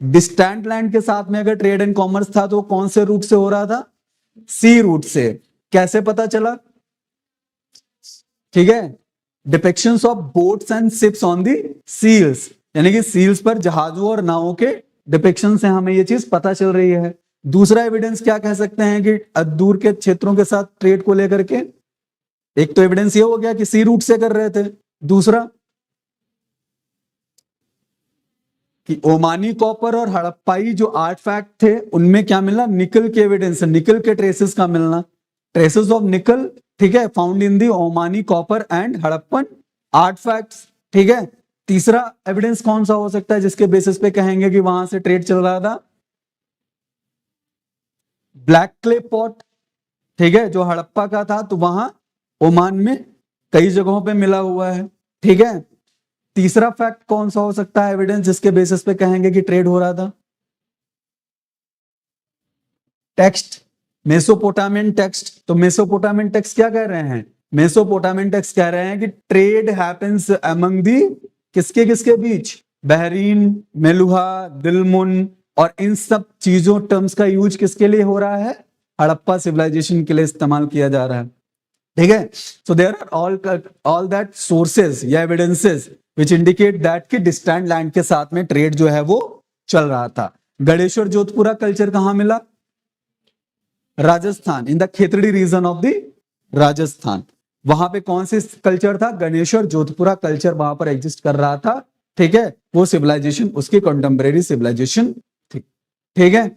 डिस्टेंट लैंड के साथ में अगर ट्रेड एंड कॉमर्स था तो कौन से रूट से हो रहा था, सी रूट से। कैसे पता चला, ठीक है, depictions of boats and ships on the seals, यानी कि सील्स पर जहाजों और नावों के डिपिक्शन से हमें ये चीज पता चल रही है। दूसरा एविडेंस क्या कह सकते हैं कि दूर के क्षेत्रों के साथ ट्रेड को लेकर के, एक तो एविडेंस ये हो गया कि सी रूट से कर रहे थे, दूसरा कि ओमानी कॉपर और हड़प्पाई जो आर्टिफैक्ट थे उनमें क्या मिला, निकल के एविडेंस, निकल के ट्रेसेस का मिलना, ट्रेसेस ऑफ निकल, ठीक है, found in the Omani copper and Harappan artifacts, ठीक है। तीसरा एविडेंस कौन सा हो सकता है जिसके बेसिस पे कहेंगे कि वहां से ट्रेड चल रहा था, ब्लैक क्ले पॉट, ठीक है, जो हड़प्पा का था तो वहां ओमान में कई जगहों पे मिला हुआ है, ठीक है। तीसरा फैक्ट कौन सा हो सकता है एविडेंस जिसके बेसिस पे कहेंगे कि ट्रेड हो रहा था, टेक्स्ट, मेसोपोटामियन टेक्स्ट। तो मेसोपोटामियन टेक्स्ट क्या कह रहे हैं, मेसोपोटामियन टेक्स्ट कह रहे हैं कि ट्रेड हैपेंस अमंग दी, किसके किसके बीच, बहरीन, मेलुहा, दिलमुन, और इन सब चीजों टर्म्स का यूज किसके लिए हो रहा है, हड़प्पा सिविलाइजेशन के लिए इस्तेमाल किया जा रहा है, ठीक है। So there are all that sources या एविडेंसेस विच इंडिकेट दैट कि डिस्टेंट लैंड के साथ में ट्रेड जो है वो चल रहा था। गणेश्वर जोधपुरा कल्चर कहां मिला, Rajasthan, in the Khetri region of the Rajasthan. वहां पे कौन सी कल्चर था, गणेश्वर जोधपुरा कल्चर वहां पर एग्जिस्ट कर रहा था, ठीक है। वो सिविलाइजेशन उसकी कंटेम्परेरी सिविलाइजेशन थी, ठीक है।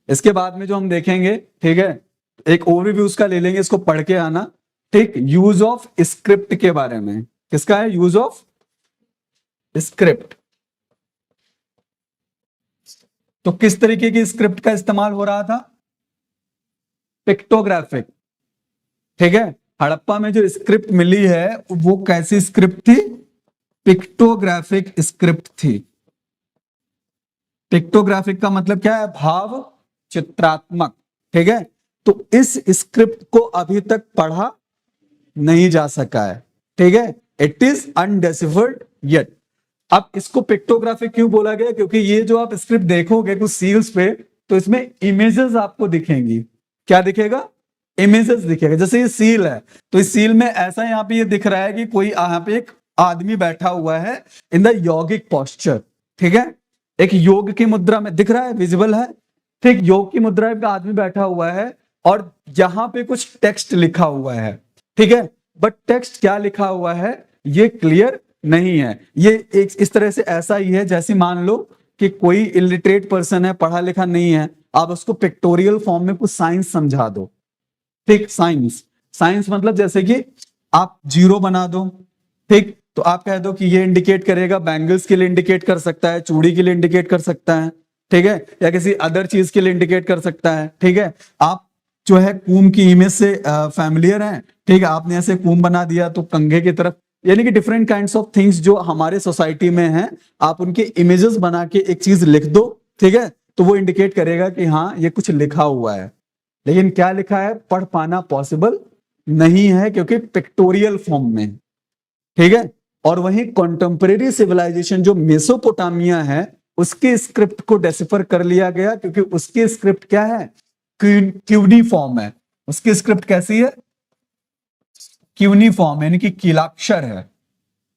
इसके बाद में जो हम देखेंगे, ठीक है, एक ओवरव्यू उसका ले लेंगे, इसको पढ़ के आना, ठीक। यूज ऑफ स्क्रिप्ट के बारे में, किसका है, यूज ऑफ स्क्रिप्ट। तो किस तरीके की स्क्रिप्ट का इस्तेमाल हो रहा था, पिक्टोग्राफिक, ठीक है। हड़प्पा में जो स्क्रिप्ट मिली है वो कैसी स्क्रिप्ट थी, पिक्टोग्राफिक स्क्रिप्ट थी। पिक्टोग्राफिक का मतलब क्या है, भाव चित्रात्मक, ठीक है। तो इस स्क्रिप्ट को अभी तक पढ़ा नहीं जा सका है, ठीक है, इट इज अनडेसिफर्ड येट। अब इसको पिक्टोग्राफिक क्यों बोला गया, क्योंकि ये जो आप स्क्रिप्ट देखोगे कुछ सील्स पे तो इसमें इमेजेस आपको दिखेंगी, क्या दिखेगा, इमेजेस दिखेगा। जैसे ये सील है तो इस सील में ऐसा यहाँ पे ये दिख रहा है कि कोई यहाँ पे एक आदमी बैठा हुआ है इन द योगिक पोस्चर, ठीक है, एक योग की मुद्रा में दिख रहा है, विजिबल है, ठीक, योग की मुद्रा में आदमी बैठा हुआ है और यहाँ पे कुछ टेक्स्ट लिखा हुआ है, ठीक है, बट टेक्स्ट क्या लिखा हुआ है ये क्लियर नहीं है। ये एक इस तरह से ऐसा ही है जैसे मान लो कि कोई इलिटरेट पर्सन है, पढ़ा लिखा नहीं है, आप उसको पिक्टोरियल फॉर्म में कुछ साइंस समझा दो, ठीक, साइंस, साइंस मतलब जैसे कि आप जीरो बना दो, ठीक, तो आप कह दो कि ये इंडिकेट करेगा, बैंगल्स के लिए इंडिकेट कर सकता है, चूड़ी के लिए इंडिकेट कर सकता है, ठीक है, या किसी अदर चीज के लिए इंडिकेट कर सकता है, ठीक है। आप जो है कुम की इमेज से फैमिलियर हैं, ठीक है, आपने ऐसे कुम बना दिया तो कंघे की तरफ, यानी कि डिफरेंट काइंड्स ऑफ थिंग्स जो हमारे सोसाइटी में हैं, आप उनके इमेजेस बना के एक चीज लिख दो, ठीक है, तो वो इंडिकेट करेगा कि हाँ ये कुछ लिखा हुआ है, लेकिन क्या लिखा है पढ़ पाना पॉसिबल नहीं है क्योंकि पिक्टोरियल फॉर्म में, ठीक है। और वहीं कॉन्टेम्परेरी सिविलाइजेशन जो मेसोपोटामिया है उसके स्क्रिप्ट को डेसिफर कर लिया गया क्योंकि उसकी स्क्रिप्ट क्या है, क्यूनी फॉर्म है, उसकी स्क्रिप्ट कैसी है, क्यूनी फॉर्म यानी कि कीलाक्षर है,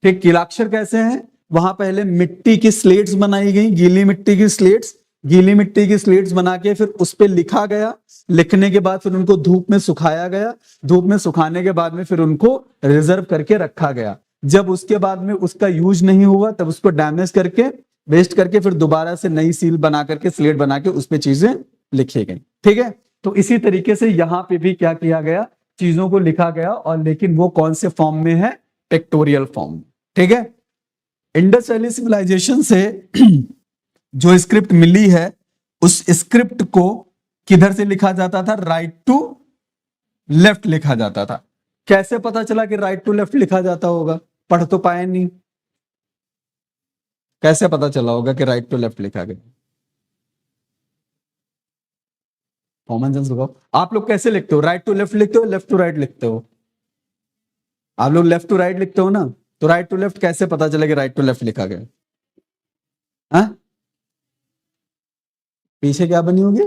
ठीक, कीलाक्षर कैसे हैं, वहां पहले मिट्टी की स्लेट्स बनाई गई, गीली मिट्टी की स्लेट्स, गीली मिट्टी की स्लेट्स बना के फिर उस पे लिखा गया, लिखने के बाद फिर उनको धूप में सुखाया गया, धूप में सुखाने के बाद में फिर उनको रिजर्व करके रखा गया। जब उसके बाद में उसका यूज नहीं हुआ तब उसको डैमेज करके, वेस्ट करके फिर दोबारा से नई सील बना करके, स्लेट बना के उस पे चीजें लिखी गई। ठीक है, तो इसी तरीके से यहां पे भी क्या किया गया, चीजों को लिखा गया, और लेकिन वो कौन से फॉर्म में है, पिक्टोरियल फॉर्म। ठीक है, इंडस वैली सिविलाइजेशन से जो स्क्रिप्ट मिली है, उस स्क्रिप्ट को किधर से लिखा जाता था, राइट टू लेफ्ट लिखा जाता था। कैसे पता चला कि राइट टू लेफ्ट लिखा जाता होगा, पढ़ तो पाए नहीं, कैसे पता चला होगा कि राइट टू लेफ्ट लिखा गया? कॉमन सेंस लगाओ। आप लोग कैसे लिखते हो, राइट टू लेफ्ट लिखते हो, लेफ्ट टू राइट लिखते हो? आप लोग लेफ्ट टू राइट लिखते हो ना, तो राइट टू लेफ्ट कैसे पता चले कि राइट टू लेफ्ट लिखा गया? हाँ, पीछे क्या बनी होगी,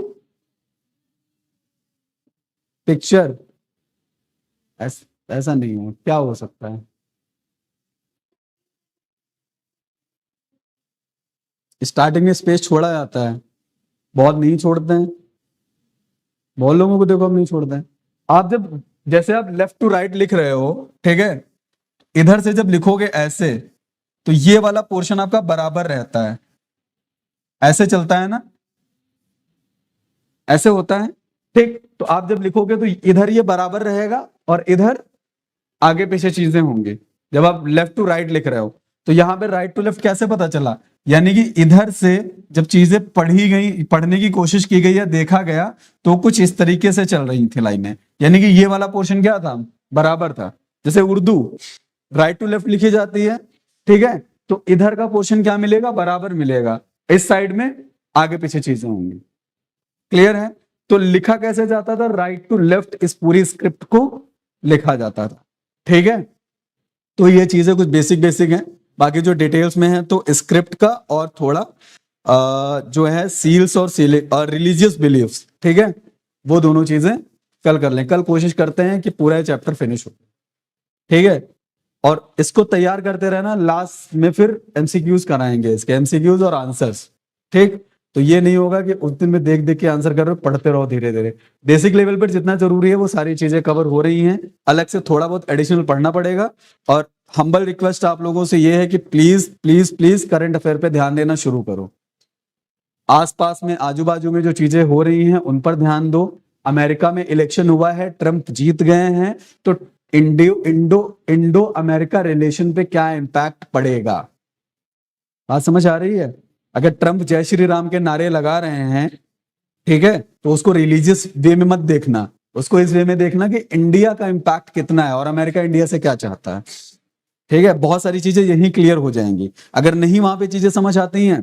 पिक्चर? ऐसा नहीं हो, क्या हो सकता है? स्टार्टिंग में स्पेस छोड़ा जाता है, बहुत नहीं छोड़ते हैं, बहुत लोगों को देखो हम नहीं छोड़ते हैं। आप जब, जैसे आप लेफ्ट टू राइट लिख रहे हो, ठीक है, इधर से जब लिखोगे ऐसे, तो ये वाला पोर्शन आपका बराबर रहता है, ऐसे चलता है ना, ऐसे होता है। ठीक, तो आप जब लिखोगे तो इधर ये बराबर रहेगा और इधर आगे पीछे चीजें होंगी। जब आप लेफ्ट टू राइट लिख रहे हो, तो यहां पे राइट टू लेफ्ट कैसे पता चला, यानी कि इधर से जब चीजें पढ़ी गई, पढ़ने की कोशिश की गई या देखा गया, तो कुछ इस तरीके से चल रही थी लाइनें, यानी कि ये वाला पोर्शन क्या था, बराबर था। जैसे उर्दू राइट टू लेफ्ट लिखी जाती है, ठीक है, तो इधर का पोर्शन क्या मिलेगा, बराबर मिलेगा, इस साइड में आगे पीछे चीजें होंगी। क्लियर है? तो लिखा कैसे जाता था, राइट टू लेफ्ट, इस पूरी स्क्रिप्ट को लिखा जाता था। ठीक है, तो ये चीजें कुछ बेसिक बेसिक हैं, बाकी जो डिटेल्स में है तो स्क्रिप्ट का और थोड़ा जो है सील्स और रिलीजियस बिलीफ्स, ठीक है, वो दोनों चीजें कल कर लें। कल कोशिश करते हैं कि पूरा चैप्टर फिनिश हो, ठीक है, और इसको तैयार करते रहना, लास्ट में फिर एमसीक्यूज कराएंगे, इसके एमसीक्यूज और आंसर्स। ठीक, तो ये नहीं होगा कि उस दिन में देख देख के आंसर कर रहे हो, पढ़ते रहो धीरे धीरे। बेसिक लेवल पर जितना जरूरी है वो सारी चीजें कवर हो रही हैं, अलग से थोड़ा बहुत एडिशनल पढ़ना पड़ेगा। और हम्बल रिक्वेस्ट आप लोगों से ये है कि please please please current affair पे ध्यान देना शुरू करो। आसपास में आजू बाजू में जो चीजें हो रही हैं उन पर ध्यान दो। अमेरिका में इलेक्शन हुआ है, ट्रंप जीत गए हैं, तो इंडो अमेरिका रिलेशन पे क्या इम्पैक्ट पड़ेगा, बात समझ आ रही है? अगर ट्रंप जय श्री राम के नारे लगा रहे हैं, ठीक है, तो उसको रिलीजियस वे में मत देखना, उसको इस वे में देखना कि इंडिया का इम्पैक्ट कितना है और अमेरिका इंडिया से क्या चाहता है। ठीक है, बहुत सारी चीजें यही क्लियर हो जाएंगी। अगर नहीं वहां पे चीजें समझ आती हैं,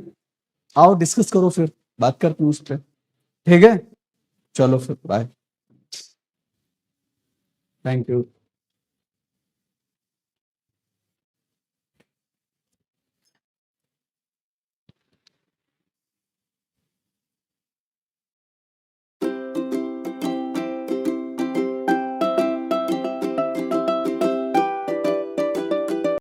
आओ डिस्कस करो, फिर बात करते हैं उस पर। ठीक है, चलो फिर बाय, थैंक यू।